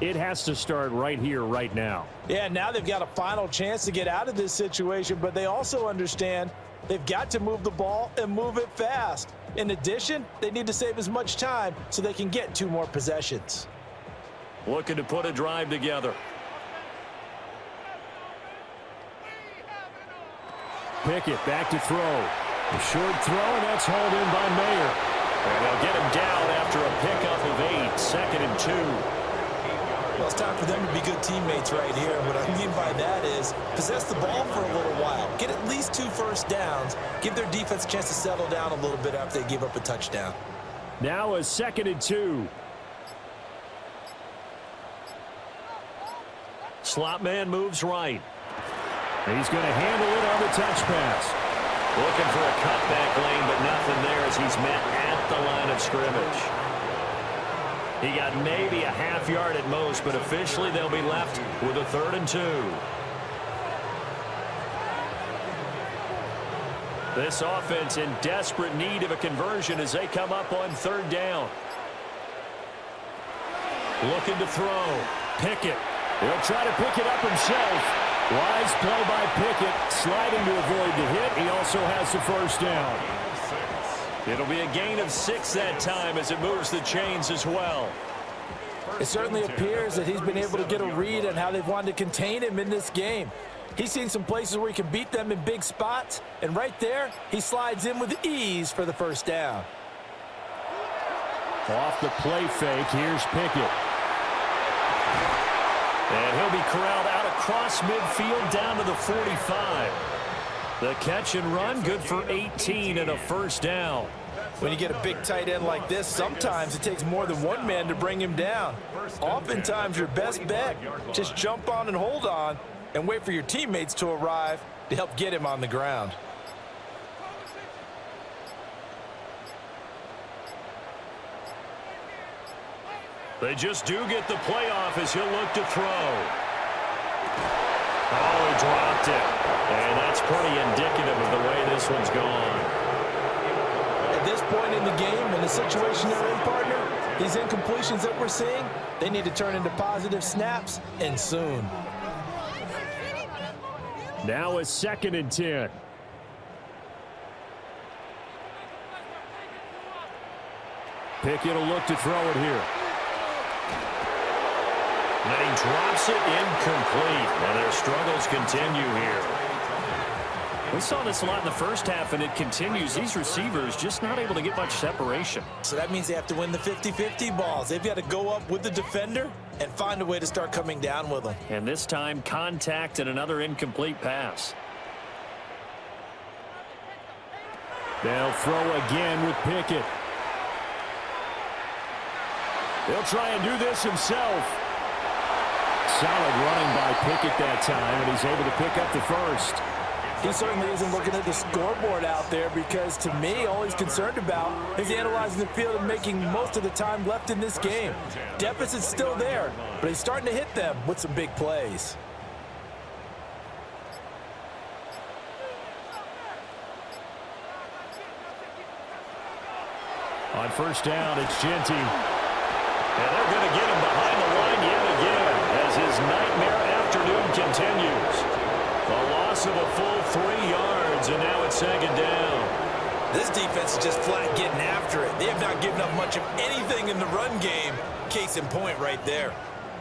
it has to start right here, right now. Yeah, now they've got a final chance to get out of this situation, but they also understand they've got to move the ball and move it fast. In addition, they need to save as much time so they can get 2 more possessions. Looking to put a drive together. Pickett back to throw. A short throw, and that's hauled in by Mayer. And they'll get him down after a pickup of 8, 2nd and 2. Well, it's time for them to be good teammates right here. What I mean by that is possess the ball for a little while. Get at least 2 first downs. Give their defense a chance to settle down a little bit after they give up a touchdown. Now a 2nd and 2. Slot man moves right. He's going to handle it on the touch pass. Looking for a cutback lane, but nothing there as he's met at the line of scrimmage. He got maybe a half yard at most, but officially they'll be left with a 3rd and 2. This offense in desperate need of a conversion as they come up on 3rd down. Looking to throw. Pickett. He'll try to pick it up himself. Wise play by Pickett, sliding to avoid the hit. He also has the first down. It'll be a gain of 6 that time as it moves the chains as well. It certainly appears that he's been able to get a read on how they've wanted to contain him in this game. He's seen some places where he can beat them in big spots, and right there, he slides in with ease for the first down. Off the play fake, here's Pickett. And he'll be corralled out across midfield down to the 45. The catch and run, good for 18 and a first down. When you get a big tight end like this, sometimes it takes more than one man to bring him down. Oftentimes, your best bet, just jump on and hold on and wait for your teammates to arrive to help get him on the ground. They just do get the playoff as he'll look to throw. Oh, he dropped it. And that's pretty indicative of the way this one's gone. At this point in the game, in the situation they're in, partner, these incompletions that we're seeing, they need to turn into positive snaps, and soon. Now a 2nd and 10. Pickett will look to throw it here. And he drops it incomplete. And their struggles continue here. We saw this a lot in the first half, and it continues. These receivers just not able to get much separation. So that means they have to win the 50-50 balls. They've got to go up with the defender and find a way to start coming down with them. And this time, contact and another incomplete pass. They'll throw again with Pickett. He'll try and do this himself. Solid running by Pickett that time, and he's able to pick up the first. He certainly isn't looking at the scoreboard out there because, to me, all he's concerned about is analyzing the field and making most of the time left in this game. Deficit's still there, but he's starting to hit them with some big plays. On first down, it's Genty. And they're going to get him behind the line yet again as his nightmare afternoon continues. A loss of a full 3 yards, and now it's 2nd down. This defense is just flat getting after it. They have not given up much of anything in the run game. Case in point right there.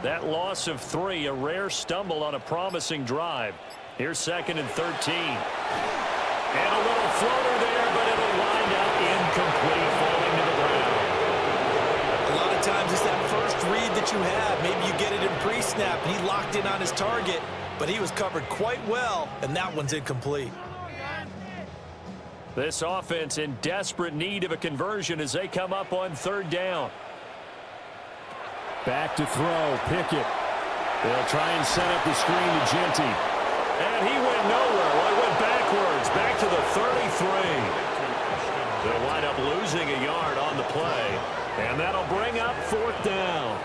That loss of 3, a rare stumble on a promising drive. Here's 2nd and 13. And a little floater there, but it'll wind up incomplete, falling to the ground. A lot of times it's that first read that you have. Maybe you get it in pre-snap, and he locked in on his target, but he was covered quite well, and that one's incomplete. This offense in desperate need of a conversion as they come up on 3rd down. Back to throw, Pickett. They'll try and set up the screen to Genty. And he went nowhere. Well, he went backwards, back to the 33. They'll wind up losing a yard on the play, and that'll bring up 4th down.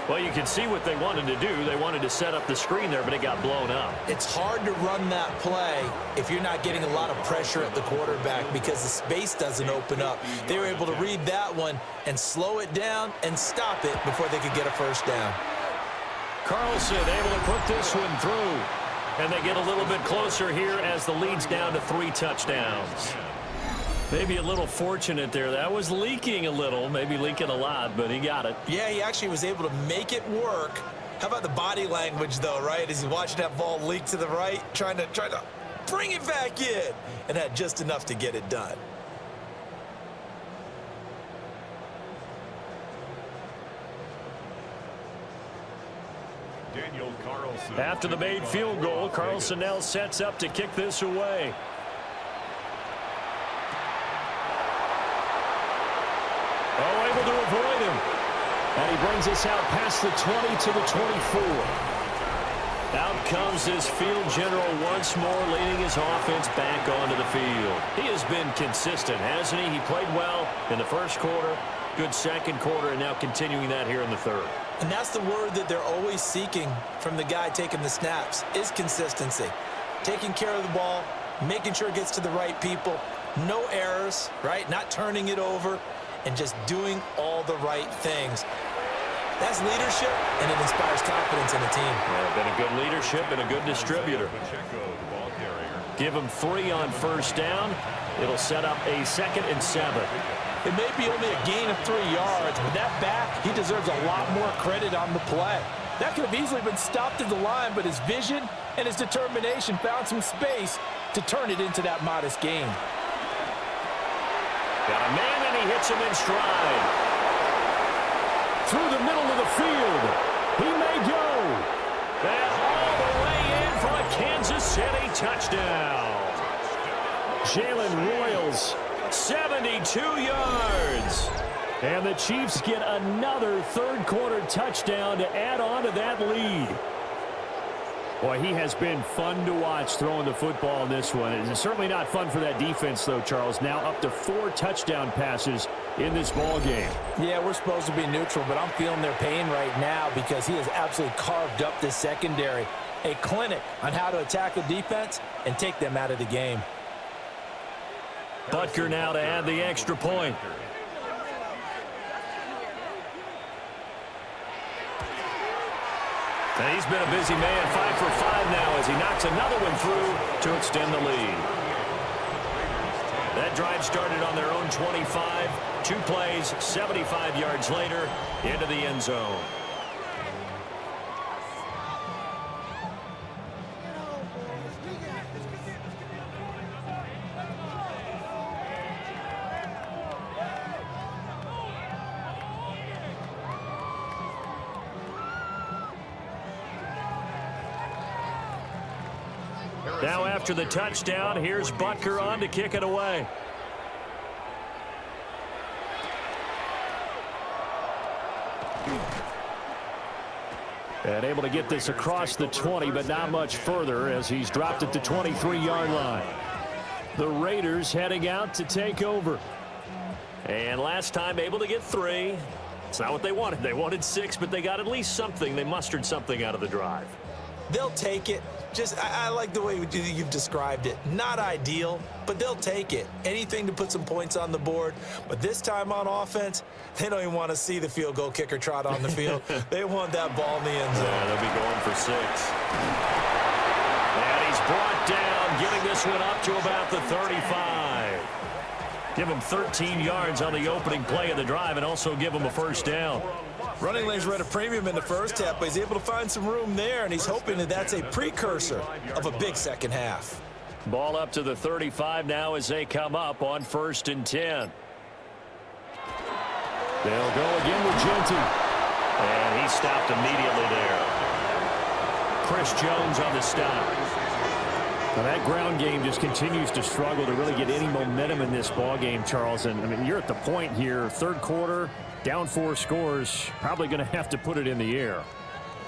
Well, you can see what they wanted to do. They wanted to set up the screen there, but it got blown up. It's hard to run that play if you're not getting a lot of pressure at the quarterback because the space doesn't open up. They were able to read that one and slow it down and stop it before they could get a first down. Carlson able to put this one through. And they get a little bit closer here as the lead's down to 3 touchdowns. Maybe a little fortunate there. That was leaking a little, maybe leaking a lot, but he got it. Yeah, he actually was able to make it work. How about the body language, though, right? As he's watching that ball leak to the right, trying to bring it back in, and had just enough to get it done. Daniel Carlson. After the made field goal, Carlson now sets up to kick this away. Oh, able to avoid him. And he brings us out past the 20 to the 24. Out comes this field general once more, leading his offense back onto the field. He has been consistent, hasn't he? He played well in the first quarter, good second quarter, and now continuing that here in the third. And that's the word that they're always seeking from the guy taking the snaps, is consistency. Taking care of the ball, making sure it gets to the right people, no errors, right? Not turning it over, and just doing all the right things. That's leadership, and it inspires confidence in a team. Yeah, been a good leadership and a good distributor. Give him 3 on first down. It'll set up a 2nd and 7. It may be only a gain of 3 yards, but that back, he deserves a lot more credit on the play. That could have easily been stopped at the line, but his vision and his determination found some space to turn it into that modest gain. Got a man, and he hits him in stride. Through the middle of the field. He may go. And all the way in for a Kansas City touchdown. Jalen Royals. 72 yards. And the Chiefs get another third quarter touchdown to add on to that lead. Boy, he has been fun to watch throwing the football in this one. It's certainly not fun for that defense, though, Charles. Now up to 4 touchdown passes in this ball game. Yeah, we're supposed to be neutral, but I'm feeling their pain right now because he has absolutely carved up this secondary. a clinic on how to attack a defense and take them out of the game. Butker now to add the extra point. And he's been a busy man, 5 for 5 now as he knocks another one through to extend the lead. That drive started on their own 25. 2 plays, 75 yards later, into the end zone. Now after the touchdown, here's Butker on to kick it away. And able to get this across the 20, but not much further as he's dropped at the 23-yard line. The Raiders heading out to take over. And last time able to get 3. It's not what they wanted. They wanted 6, but they got at least something. They mustered something out of the drive. They'll take it. I like the way you've described it. Not ideal, but they'll take it. Anything to put some points on the board. But this time on offense, they don't even want to see the field goal kicker trot on the field. They want that ball in the end zone. Yeah, they'll be going for 6. And he's brought down, getting this one up to about the 35. Give him 13 yards on the opening play of the drive and also give him a first down. Running lanes were at a premium in the first half, but he's able to find some room there, and he's hoping that that's a precursor of a big second half. Ball up to the 35 now as they come up on 1st and 10. They'll go again with Genty. And he stopped immediately there. Chris Jones on the stop. Well, that ground game just continues to struggle to really get any momentum in this ball game, Charles. And I mean, you're at the point here, 3rd quarter, down 4 scores, probably going to have to put it in the air.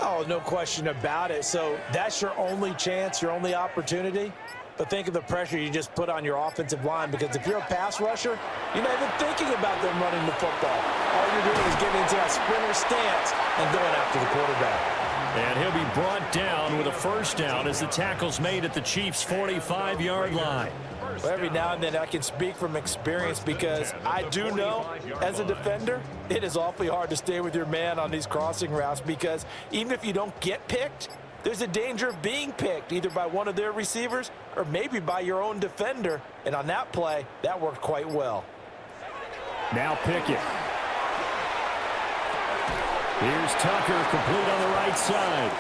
Oh, no question about it. So that's your only chance, your only opportunity. But think of the pressure you just put on your offensive line, because if you're a pass rusher, you're not even thinking about them running the football. All you're doing is getting into that sprinter stance and going after the quarterback. And he'll be brought down with a first down as the tackle's made at the Chiefs' 45-yard line. Well, every now and then I can speak from experience, because I do know as a defender, it is awfully hard to stay with your man on these crossing routes, because even if you don't get picked, there's a danger of being picked either by one of their receivers or maybe by your own defender. And on that play, that worked quite well. Now Pickett. Here's Tucker, complete on the right side.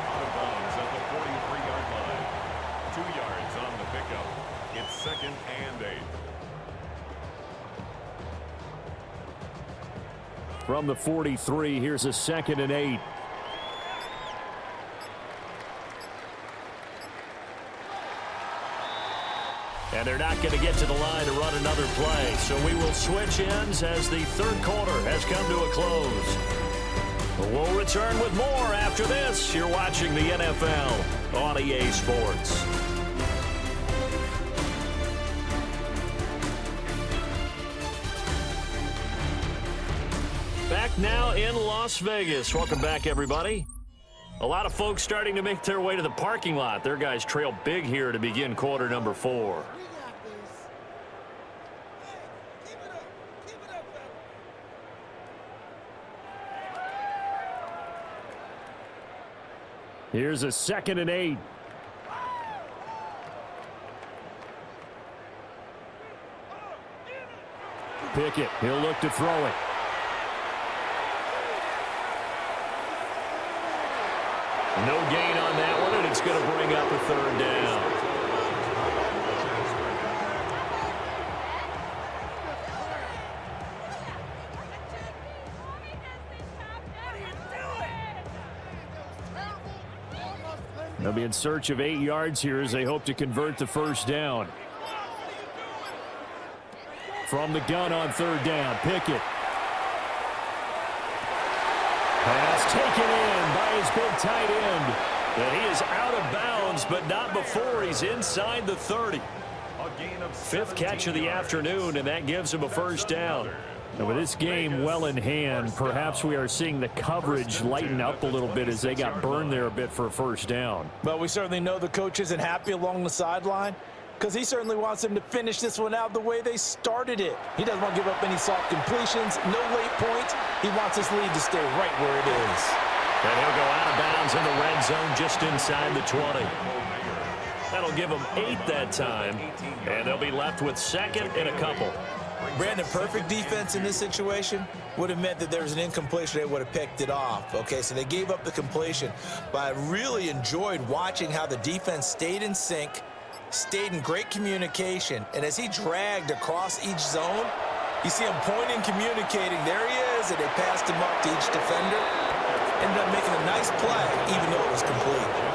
Out of bounds at the 43-yard line. 2 yards on the pickup. It's 2nd and 8. From the 43, here's a 2nd and 8. And they're not going to get to the line to run another play. So we will switch ends as the 3rd quarter has come to a close. We'll return with more after this. You're watching the NFL on EA Sports. Back now in Las Vegas. Welcome back, everybody. A lot of folks starting to make their way to the parking lot. Their guys trail big here to begin quarter number 4. Here's a 2nd and 8. Pickett, he'll look to throw it. No gain on that one, and it's going to bring up a 3rd down. They'll be in search of 8 yards here as they hope to convert the first down. From the gun on 3rd down, Pickett. Pass taken in by his big tight end. And he is out of bounds, but not before he's inside the 30. 5th catch of the afternoon, and that gives him a first down. And with this game well in hand, perhaps we are seeing the coverage lighten up a little bit as they got burned there a bit for a first down. But we certainly know the coach isn't happy along the sideline because he certainly wants them to finish this one out the way they started it. He doesn't want to give up any soft completions, no late points. He wants this lead to stay right where it is. And he'll go out of bounds in the red zone just inside the 20. That'll give them 8 that time, and they'll be left with second and a couple. Brandon, perfect defense in this situation would have meant that there was an incompletion. They would have picked it off. Okay, so they gave up the completion. But I really enjoyed watching how the defense stayed in sync, stayed in great communication, and as he dragged across each zone, you see him pointing, communicating. There he is, and they passed him up to each defender. Ended up making a nice play, even though it was complete.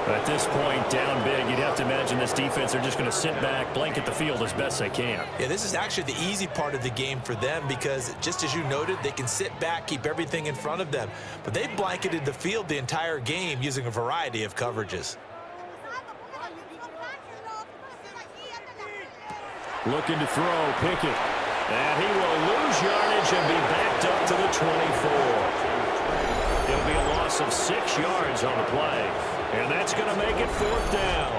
At this point, down big, you'd have to imagine this defense are just going to sit back, blanket the field as best they can. Yeah, this is actually the easy part of the game for them because, just as you noted, they can sit back, keep everything in front of them. But they've blanketed the field the entire game using a variety of coverages. Looking to throw, Pickett. And he will lose yardage and be backed up to the 24. It'll be a loss of 6 yards on the play. And that's going to make it 4th down.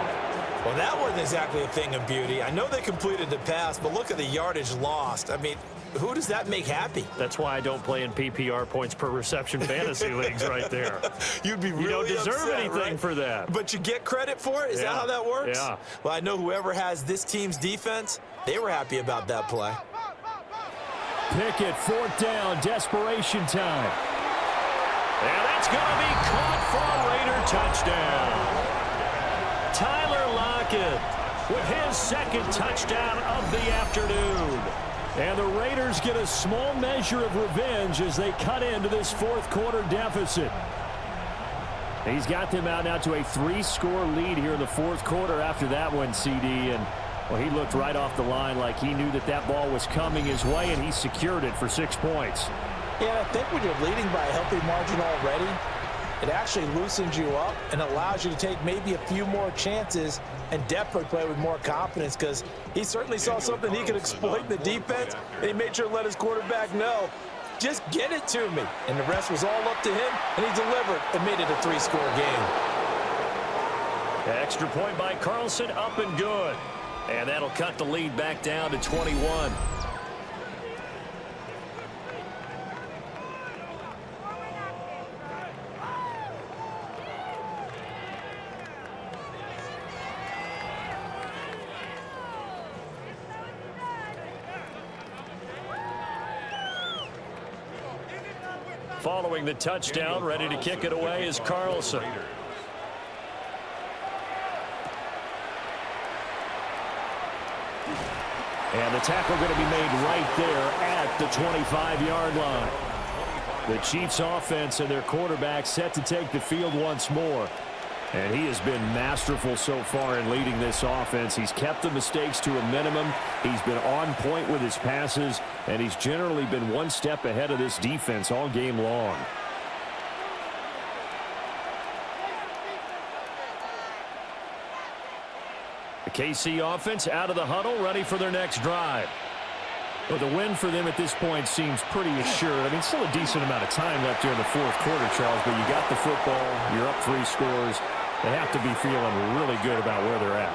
Well, that wasn't exactly a thing of beauty. I know they completed the pass, but look at the yardage lost. I mean, who does that make happy? That's why I don't play in PPR points per reception fantasy leagues right there. You'd be really You don't deserve upset, anything right? for that. But you get credit for it? Is that how that works? Yeah. Well, I know whoever has this team's defense, they were happy about that play. Pickett, 4th down, desperation time. And that's going to be caught for a Raider touchdown. Tyler Lockett with his 2nd touchdown of the afternoon. And the Raiders get a small measure of revenge as they cut into this 4th quarter deficit. He's got them out now to a 3-score lead here in the 4th quarter after that one, CD. And, well, he looked right off the line like he knew that that ball was coming his way, and he secured it for 6 points. Yeah, I think when you're leading by a healthy margin already, it actually loosens you up and allows you to take maybe a few more chances and definitely play with more confidence because he certainly saw something he could exploit in the defense, and he made sure to let his quarterback know, just get it to me. And the rest was all up to him, and he delivered and made it a 3-score game. Extra point by Carlson, up and good. And that'll cut the lead back down to 21. Following the touchdown, ready to kick it away is Carlson. And the tackle going to be made right there at the 25-yard line. The Chiefs offense and their quarterback set to take the field once more. And he has been masterful so far in leading this offense. He's kept the mistakes to a minimum. He's been on point with his passes, and he's generally been one step ahead of this defense all game long. The KC offense out of the huddle, ready for their next drive. Well, the win for them at this point seems pretty assured. I mean, still a decent amount of time left here in the 4th quarter, Charles, but you got the football, you're up 3 scores. They have to be feeling really good about where they're at.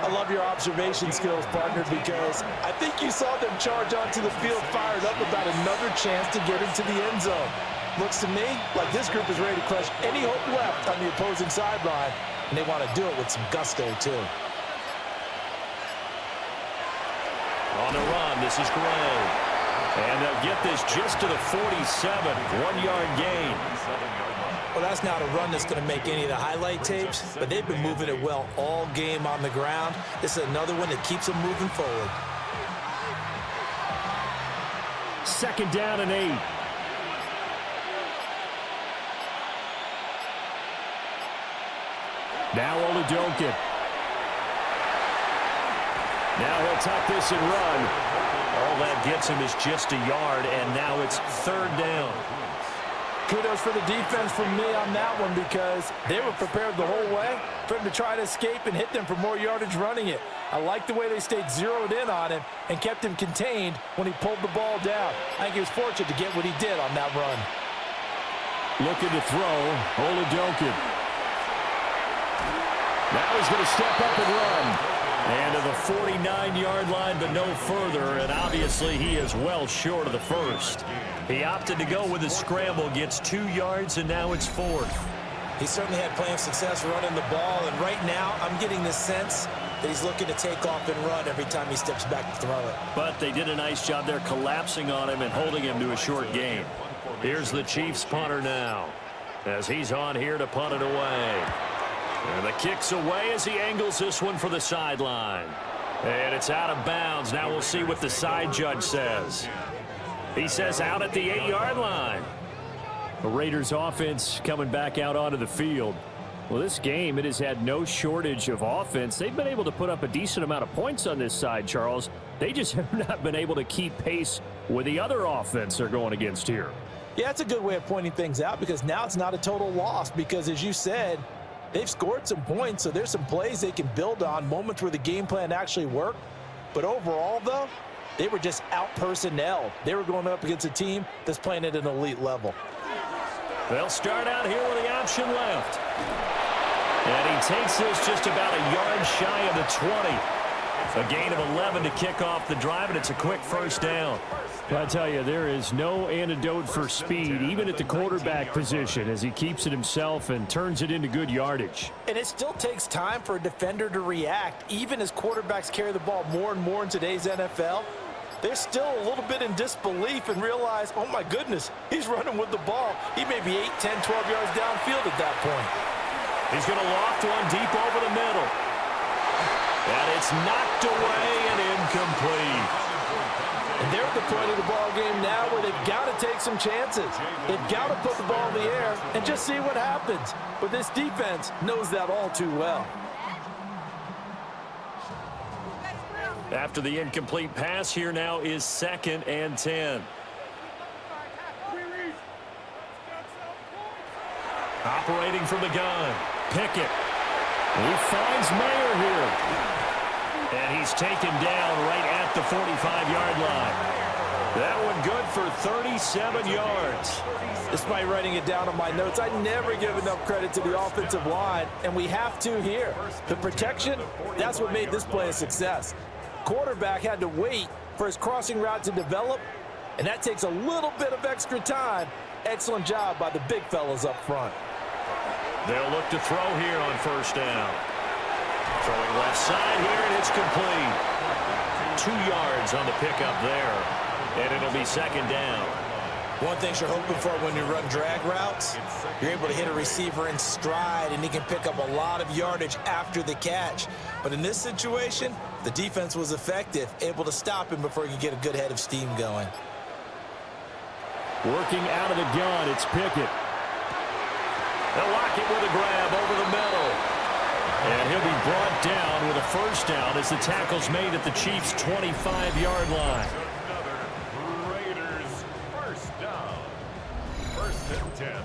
I love your observation skills, partner, because I think you saw them charge onto the field fired up about another chance to get into the end zone. Looks to me like this group is ready to crush any hope left on the opposing sideline, and they want to do it with some gusto, too. On the run, this is Gray. And they'll get this just to the 47, 1-yard gain. Well, that's not a run that's going to make any of the highlight tapes, but they've been moving it well all game on the ground. This is another one that keeps them moving forward. 2nd down and 8. Now Oladokun. Now he'll tuck this and run. All that gets him is just a yard, and now it's 3rd down. Kudos for the defense from me on that one because they were prepared the whole way for him to try to escape and hit them for more yardage running it. I like the way they stayed zeroed in on him and kept him contained when he pulled the ball down. I think he was fortunate to get what he did on that run. Looking to throw, Oladokun. Now he's going to step up and run. And to the 49-yard line, but no further, and obviously he is well short of the first. He opted to go with a scramble, gets 2 yards, and now it's 4th. He certainly had plenty of success running the ball, and right now I'm getting the sense that he's looking to take off and run every time he steps back to throw it. But they did a nice job there collapsing on him and holding him to a short gain. Here's the Chiefs punter now as he's on here to punt it away. And the kick's away as he angles this one for the sideline. And it's out of bounds. Now we'll see what the side judge says. He says out at the 8-yard line. The Raiders offense coming back out onto the field. Well, this game, it has had no shortage of offense. They've been able to put up a decent amount of points on this side, Charles. They just have not been able to keep pace with the other offense they're going against here. Yeah, that's a good way of pointing things out because now it's not a total loss because, as you said, they've scored some points, so there's some plays they can build on, moments where the game plan actually worked. But overall, though, they were just out-personnel. They were going up against a team that's playing at an elite level. They'll start out here with the option left. And he takes this just about a yard shy of the 20. A gain of 11 to kick off the drive, and it's a quick first down. I tell you, there is no antidote for speed, even at the quarterback position, as he keeps it himself and turns it into good yardage. And it still takes time for a defender to react. Even as quarterbacks carry the ball more and more in today's NFL, they're still a little bit in disbelief and realize, oh my goodness, he's running with the ball. He may be 8, 10, 12 yards downfield at that point. He's going to loft one deep over the middle. And it's knocked away and incomplete. And they're at the point of the ball game now where they've got to take some chances. They've got to put the ball in the air and just see what happens. But this defense knows that all too well. After the incomplete pass, here now is 2nd and 10. Operating from the gun, Pickett. He finds Mayer here. And he's taken down right at the 45-yard line. That one good for 37 yards. Despite writing it down on my notes, I never give enough credit to the offensive line, and we have to here. The protection, that's what made this play a success. Quarterback had to wait for his crossing route to develop, and that takes a little bit of extra time. Excellent job by the big fellas up front. They'll look to throw here on first down. Throwing left side here, and it's complete. 2 yards on the pickup there, and it'll be 2nd down. One thing you're hoping for when you run drag routes, you're able to hit a receiver in stride, and he can pick up a lot of yardage after the catch. But in this situation, the defense was effective, able to stop him before he could get a good head of steam going. Working out of the gun, it's Pickett. They'll lock it with a grab over the middle. And he'll be brought down with a first down as the tackle's made at the Chiefs' 25-yard line.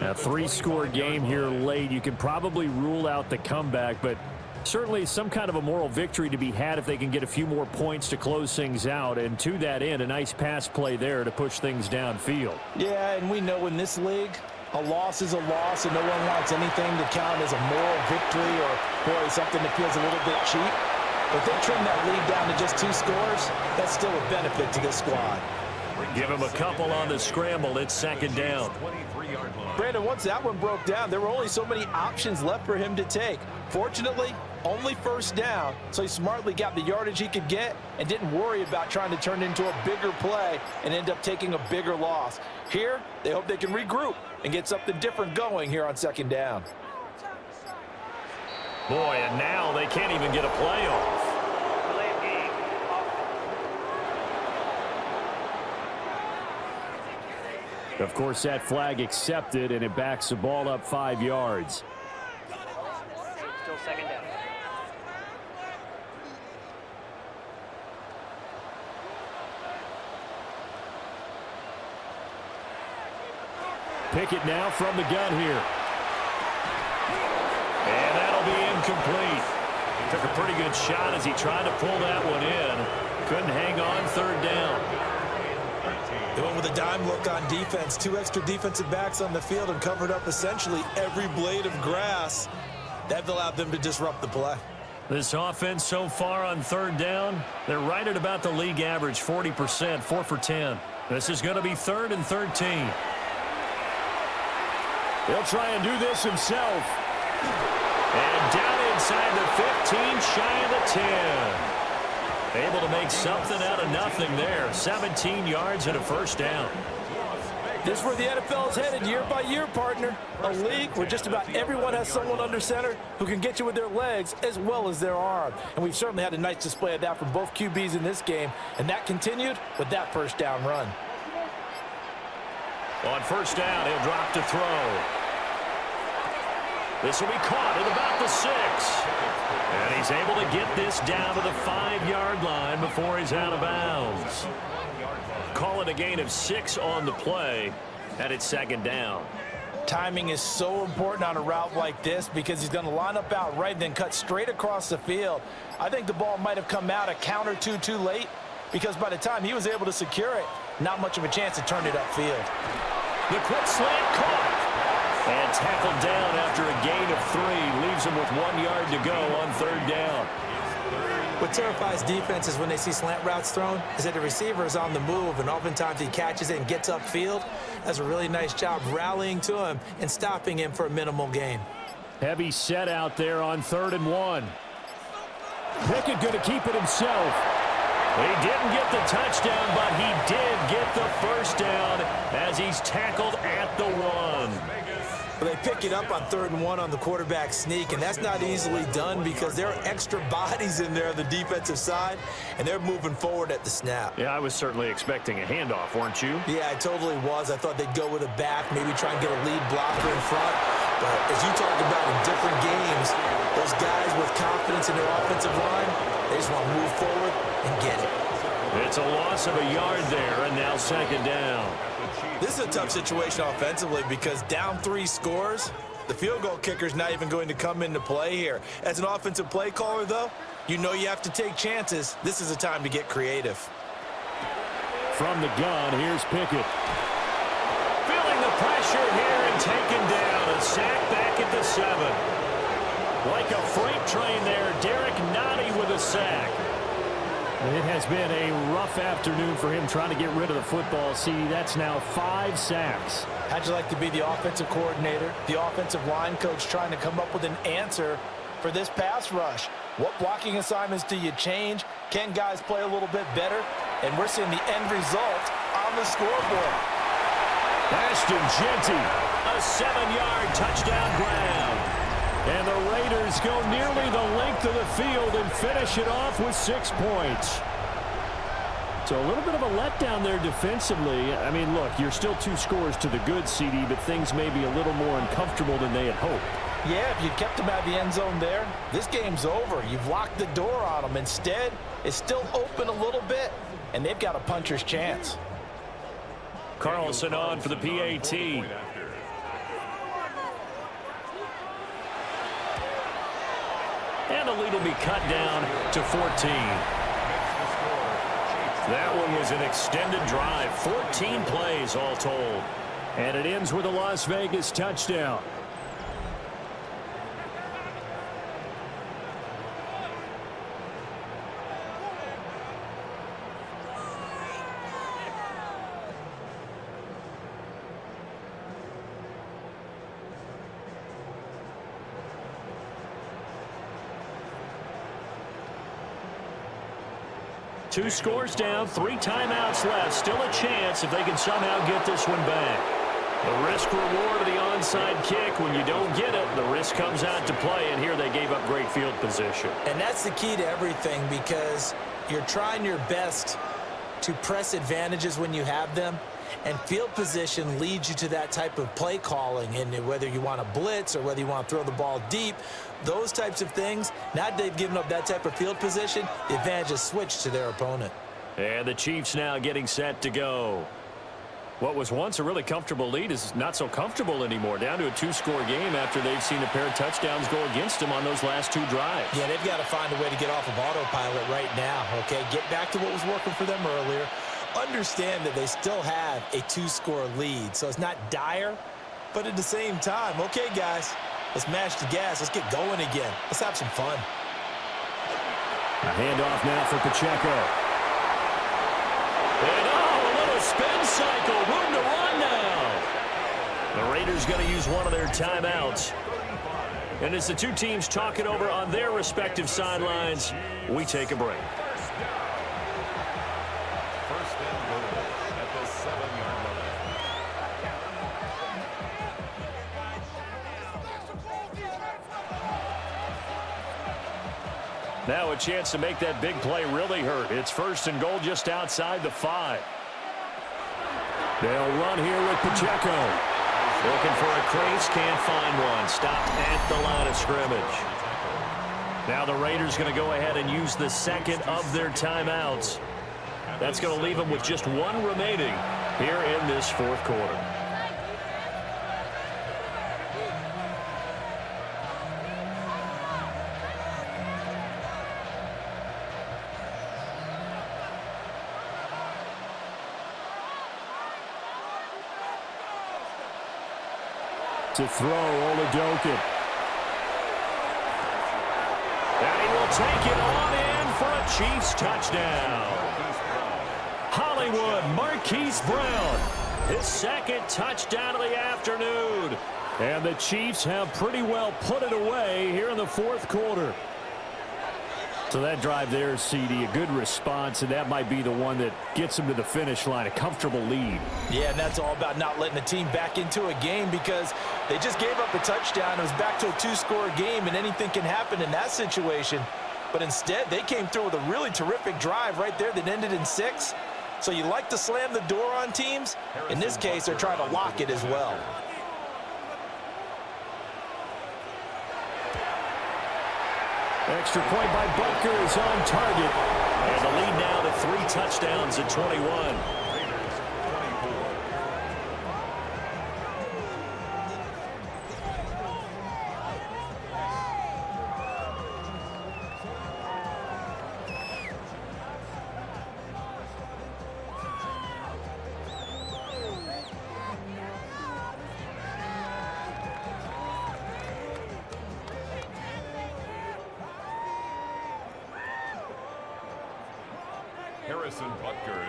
A 3-score game here late. You can probably rule out the comeback, but certainly some kind of a moral victory to be had if they can get a few more points to close things out. And to that end, a nice pass play there to push things downfield. Yeah, and we know in this league, a loss is a loss, and no one wants anything to count as a moral victory or, boy, something that feels a little bit cheap. But they trim that lead down to just 2 scores. That's still a benefit to this squad. Give him a couple on the scramble. It's 2nd down. Brandon, once that one broke down, there were only so many options left for him to take. Fortunately, only first down, so he smartly got the yardage he could get and didn't worry about trying to turn it into a bigger play and end up taking a bigger loss. Here, they hope they can regroup and get something different going here on 2nd down. Boy, and now they can't even get a play off. Of course, that flag accepted, and it backs the ball up 5 yards. Still 2nd down. Pickett now from the gun here. And that'll be incomplete. Took a pretty good shot as he tried to pull that one in. Couldn't hang on third down. They went with a dime look on defense. 2 extra defensive backs on the field and covered up essentially every blade of grass. That allowed them to disrupt the play. This offense so far on third down, they're right at about the league average, 40%, 4 for 10. This is going to be 3rd and 13. He'll try and do this himself. And down inside the 15, shy of the 10. Able to make something out of nothing there. 17 yards and a first down. This is where the NFL is headed year by year, partner. A league where just about everyone has someone under center who can get you with their legs as well as their arm. And we've certainly had a nice display of that from both QBs in this game. And that continued with that first down run. On first down, he'll drop to throw. This will be caught at about the 6. And he's able to get this down to the 5-yard line before he's out of bounds. Call it a gain of 6 on the play, and it's 2nd down. Timing is so important on a route like this because he's going to line up out right and then cut straight across the field. I think the ball might have come out a count or two too late because by the time he was able to secure it, not much of a chance to turn it upfield. The quick slant caught. And tackled down after a gain of 3. Leaves him with 1 yard to go on 3rd down. What terrifies defenses when they see slant routes thrown is that the receiver is on the move, and oftentimes he catches it and gets upfield. Does a really nice job rallying to him and stopping him for a minimal gain. Heavy set out there on 3rd and 1. Pickett going to keep it himself. He didn't get the touchdown, but he did get the first down as he's tackled at the 1. Well, they pick it up on 3rd and 1 on the quarterback sneak, and that's not easily done because there are extra bodies in there on the defensive side, and they're moving forward at the snap. Yeah, I was certainly expecting a handoff, weren't you? Yeah, I totally was. I thought they'd go with a back, maybe try and get a lead blocker in front. But as you talk about in different games, those guys with confidence in their offensive line, they just want to move forward and get it. It's a loss of a yard there, and now 2nd down. This is a tough situation offensively because down 3 scores, the field goal kicker's not even going to come into play here. As an offensive play caller, though, you know you have to take chances. This is a time to get creative. From the gun, here's Pickett. Feeling the pressure here and taken down. A sack back at the 7. Like a freight train there, Derek Nottie with a sack. It has been a rough afternoon for him trying to get rid of the football. See, that's now 5 sacks. How'd you like to be the offensive coordinator, the offensive line coach trying to come up with an answer for this pass rush? What blocking assignments do you change? Can guys play a little bit better? And we're seeing the end result on the scoreboard. Ashton Jeanty, a 7-yard touchdown grab. And the Raiders go nearly the length of the field and finish it off with 6 points. So a little bit of a letdown there defensively. I mean, look, you're still 2 scores to the good, CD, but things may be a little more uncomfortable than they had hoped. Yeah, if you kept them out of the end zone there, this game's over. You've locked the door on them. Instead, it's still open a little bit, and they've got a puncher's chance. Carlson on for the PAT. And the lead will be cut down to 14. That one was an extended drive. 14 plays all told. And it ends with a Las Vegas touchdown. Two scores down, 3 timeouts left. Still a chance if they can somehow get this one back. The risk-reward of the onside kick, when you don't get it, the risk comes out to play, and here they gave up great field position. And that's the key to everything because you're trying your best to press advantages when you have them, and field position leads you to that type of play calling, and whether you want to blitz or whether you want to throw the ball deep, those types of things, now that they've given up that type of field position, the advantage is switched to their opponent. And the Chiefs now getting set to go. What was once a really comfortable lead is not so comfortable anymore. Down to a 2-score game after they've seen a pair of touchdowns go against them on those last 2 drives. Yeah, they've got to find a way to get off of autopilot right now, okay? Get back to what was working for them earlier. Understand that they still have a 2-score lead, so it's not dire, but at the same time, okay, guys, let's mash the gas. Let's get going again. Let's have some fun. A handoff now for Pacheco. And a little spin cycle. Room to run now. The Raiders going to use one of their timeouts. And as the two teams talk it over on their respective sidelines, we take a break. First and goal at the 7-yard line. Now a chance to make that big play really hurt. It's first and goal just outside the 5. They'll run here with Pacheco. Looking for a crease, can't find one. Stopped at the line of scrimmage. Now the Raiders going to go ahead and use the second of their timeouts. That's going to leave them with just 1 remaining here in this 4th quarter. To throw, Oladokin. And he will take it on in for a Chiefs touchdown. Hollywood Marquise Brown, his second touchdown of the afternoon. And the Chiefs have pretty well put it away here in the 4th quarter. So that drive there, CD, a good response, and that might be the one that gets them to the finish line, a comfortable lead. Yeah, and that's all about not letting the team back into a game because they just gave up a touchdown. It was back to a 2-score game, and anything can happen in that situation. But instead, they came through with a really terrific drive right there that ended in 6. So you like to slam the door on teams. In this case, they're trying to lock it as well. Extra point by Butker is on target. And the lead now to 3 touchdowns at 21.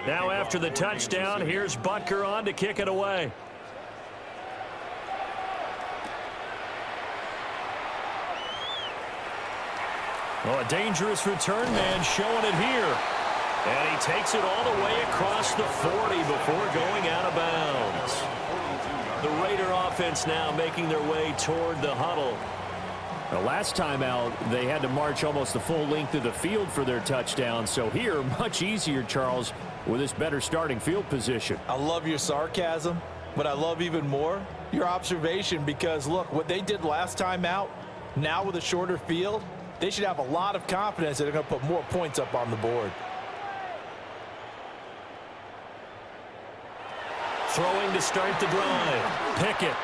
Now after the touchdown, here's Butker on to kick it away. Oh, a dangerous return man showing it here. And he takes it all the way across the 40 before going out of bounds. The Raider offense now making their way toward the huddle. The last time out, they had to march almost the full length of the field for their touchdown. So here, much easier, Charles, with this better starting field position. I love your sarcasm, but I love even more your observation because, look, what they did last time out, now with a shorter field, they should have a lot of confidence that they're going to put more points up on the board. Throwing to start the drive. Pickett.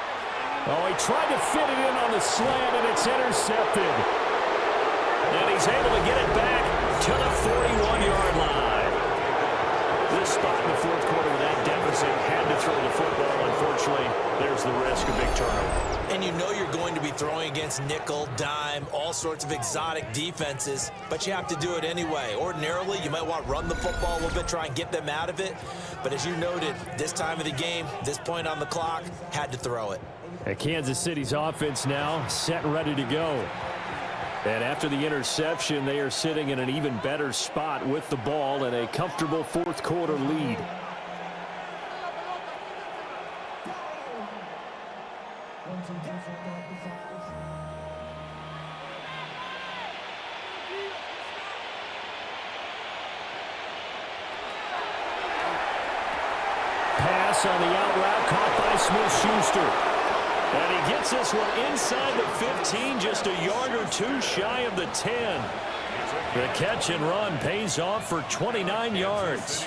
Oh, he tried to fit it in on the slant, and it's intercepted. And he's able to get it back to the 41-yard line. This spot in the 4th quarter with that deficit had to throw the football. Unfortunately, there's the risk of big turnover. And you know you're going to be throwing against nickel, dime, all sorts of exotic defenses, but you have to do it anyway. Ordinarily, you might want to run the football a little bit, try and get them out of it. But as you noted, this time of the game, this point on the clock, had to throw it. And Kansas City's offense now set and ready to go. And after the interception, they are sitting in an even better spot with the ball and a comfortable 4th quarter lead. Pass on the out route caught by Smith-Schuster. And he gets this one inside the 15, just a yard or 2 shy of the 10. The catch and run pays off for 29 yards.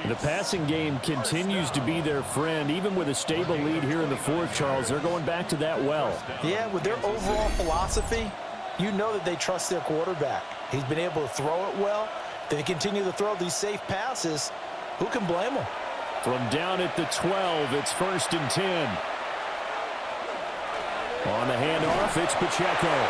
The passing game continues to be their friend. Even with a stable lead here in the fourth, Charles, they're going back to that well. Yeah, with their overall philosophy, you know that they trust their quarterback. He's been able to throw it well. They continue to throw these safe passes. Who can blame them? From down at the 12, it's 1st and 10. On the handoff, it's Pacheco.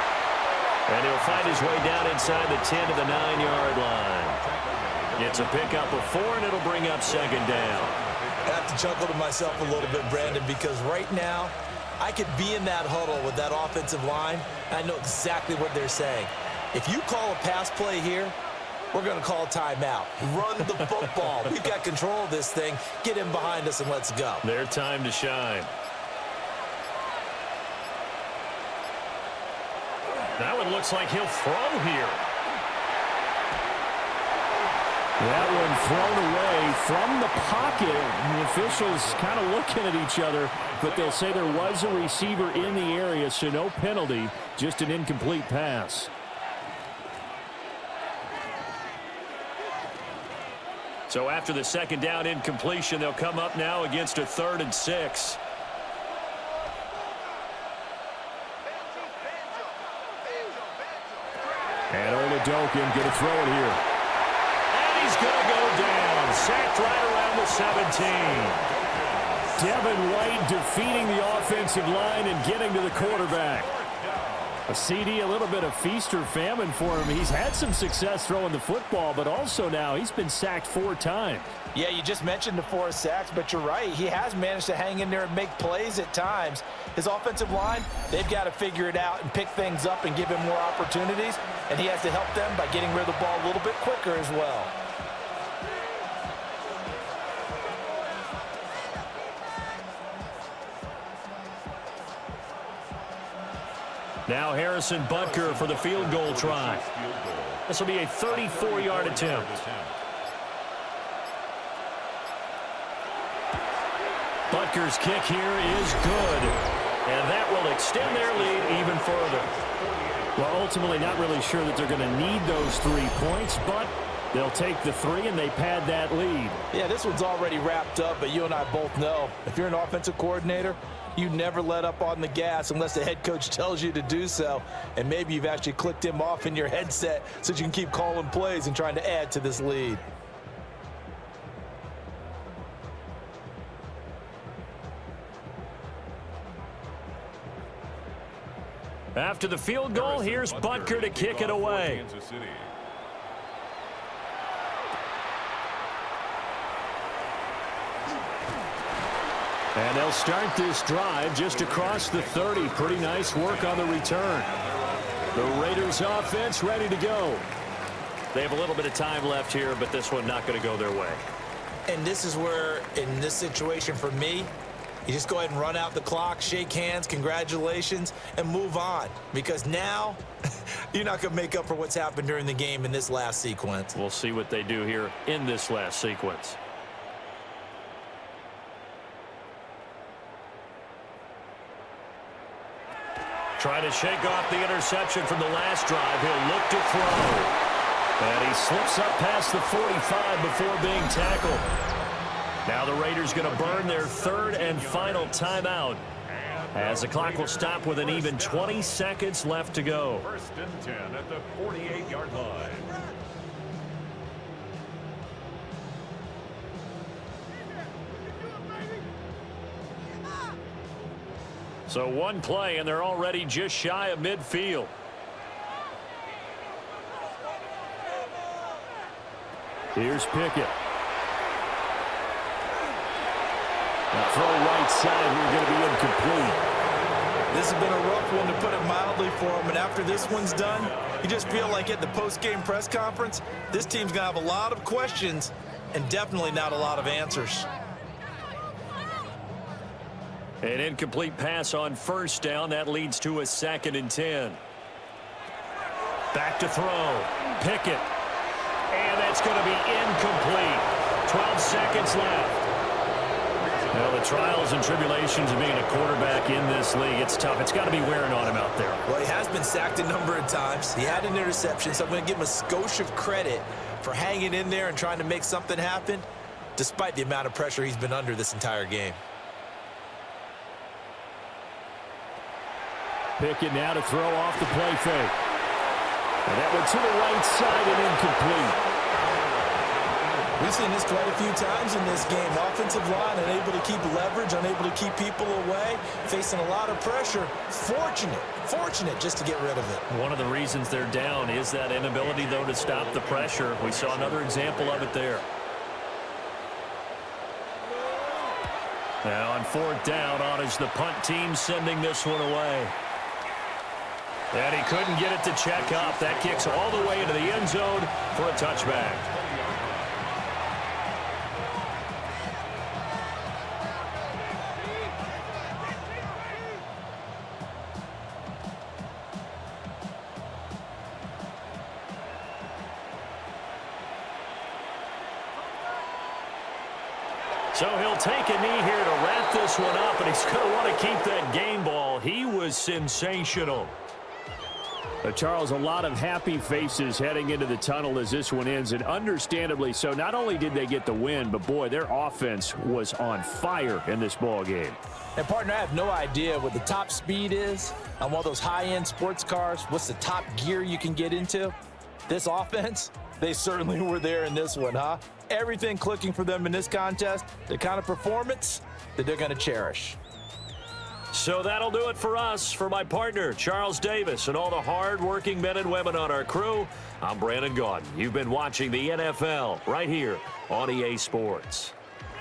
And he'll find his way down inside the 10 to the 9-yard line. It's a pickup of 4, and it'll bring up 2nd down. I have to chuckle to myself a little bit, Brandon, because right now I could be in that huddle with that offensive line, and I know exactly what they're saying. If you call a pass play here, we're going to call a timeout. Run the football. We've got control of this thing. Get in behind us and let's go. Their time to shine. That one looks like he'll throw here. That one thrown away from the pocket. The officials kind of looking at each other, but they'll say there was a receiver in the area, so no penalty, just an incomplete pass. So after the 2nd down incompletion, they'll come up now against a 3rd and 6. And Oladokin going to throw it here. And he's going to go down. Sacked right around the 17. Devin White defeating the offensive line and getting to the quarterback. A CD, a little bit of feast or famine for him. He's had some success throwing the football, but also now he's been sacked 4 times. Yeah, you just mentioned the 4 sacks, but you're right. He has managed to hang in there and make plays at times. His offensive line, they've got to figure it out and pick things up and give him more opportunities, and he has to help them by getting rid of the ball a little bit quicker as well. Now Harrison Butker for the field goal try. This will be a 34-yard attempt. Butker's kick here is good, and that will extend their lead even further. Well, ultimately not really sure that they're going to need those 3 points, but they'll take the 3 and they pad that lead. Yeah, this one's already wrapped up, but you and I both know if you're an offensive coordinator, you never let up on the gas unless the head coach tells you to do so. And maybe you've actually clicked him off in your headset so you can keep calling plays and trying to add to this lead. After the field goal, here's Butker to kick it away. And they'll start this drive just across the 30. Pretty nice work on the return. The Raiders offense ready to go. They have a little bit of time left here, but this one not going to go their way. And this is where, in this situation for me, you just go ahead and run out the clock, shake hands, congratulations, and move on. Because now, you're not going to make up for what's happened during the game in this last sequence. We'll see what they do here in this last sequence. Trying to shake off the interception from the last drive. He'll look to throw. And he slips up past the 45 before being tackled. Now the Raiders going to burn their 3rd and final timeout, as the clock will stop with an even 20 seconds left to go. 1st and 10 at the 48-yard line. So one play, and they're already just shy of midfield. Here's Pickett. The throw right side here going to be incomplete. This has been a rough one, to put it mildly, for him. And after this one's done, you just feel like at the post-game press conference, this team's going to have a lot of questions and definitely not a lot of answers. An incomplete pass on 1st down. That leads to a 2nd and 10. Back to throw. Pickett. And that's going to be incomplete. 12 seconds left. Well, the trials and tribulations of being a quarterback in this league, it's tough. It's got to be wearing on him out there. Well, he has been sacked a number of times. He had an interception, so I'm going to give him a skosh of credit for hanging in there and trying to make something happen, despite the amount of pressure he's been under this entire game. Pickett now to throw off the play fake. And that went to the right side and incomplete. We've seen this quite a few times in this game. Offensive line unable to keep leverage, unable to keep people away, facing a lot of pressure. Fortunate just to get rid of it. One of the reasons they're down is that inability, though, to stop the pressure. We saw another example of it there. Now on 4th down, on is the punt team sending this one away. And he couldn't get it to check up. That kicks all the way into the end zone for a touchback. So he'll take a knee here to wrap this one up, and he's going to want to keep that game ball. He was sensational. Charles, a lot of happy faces heading into the tunnel as this one ends, and understandably so. Not only did they get the win, but, boy, their offense was on fire in this ball game. And, partner, I have no idea what the top speed is on one of those high-end sports cars. What's the top gear you can get into? This offense, they certainly were there in this one, huh? Everything clicking for them in this contest, the kind of performance that they're going to cherish. So that'll do it for us. For my partner, Charles Davis, and all the hard-working men and women on our crew, I'm Brandon Gaudin. You've been watching the NFL right here on EA Sports.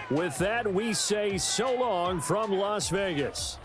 With that, we say so long from Las Vegas.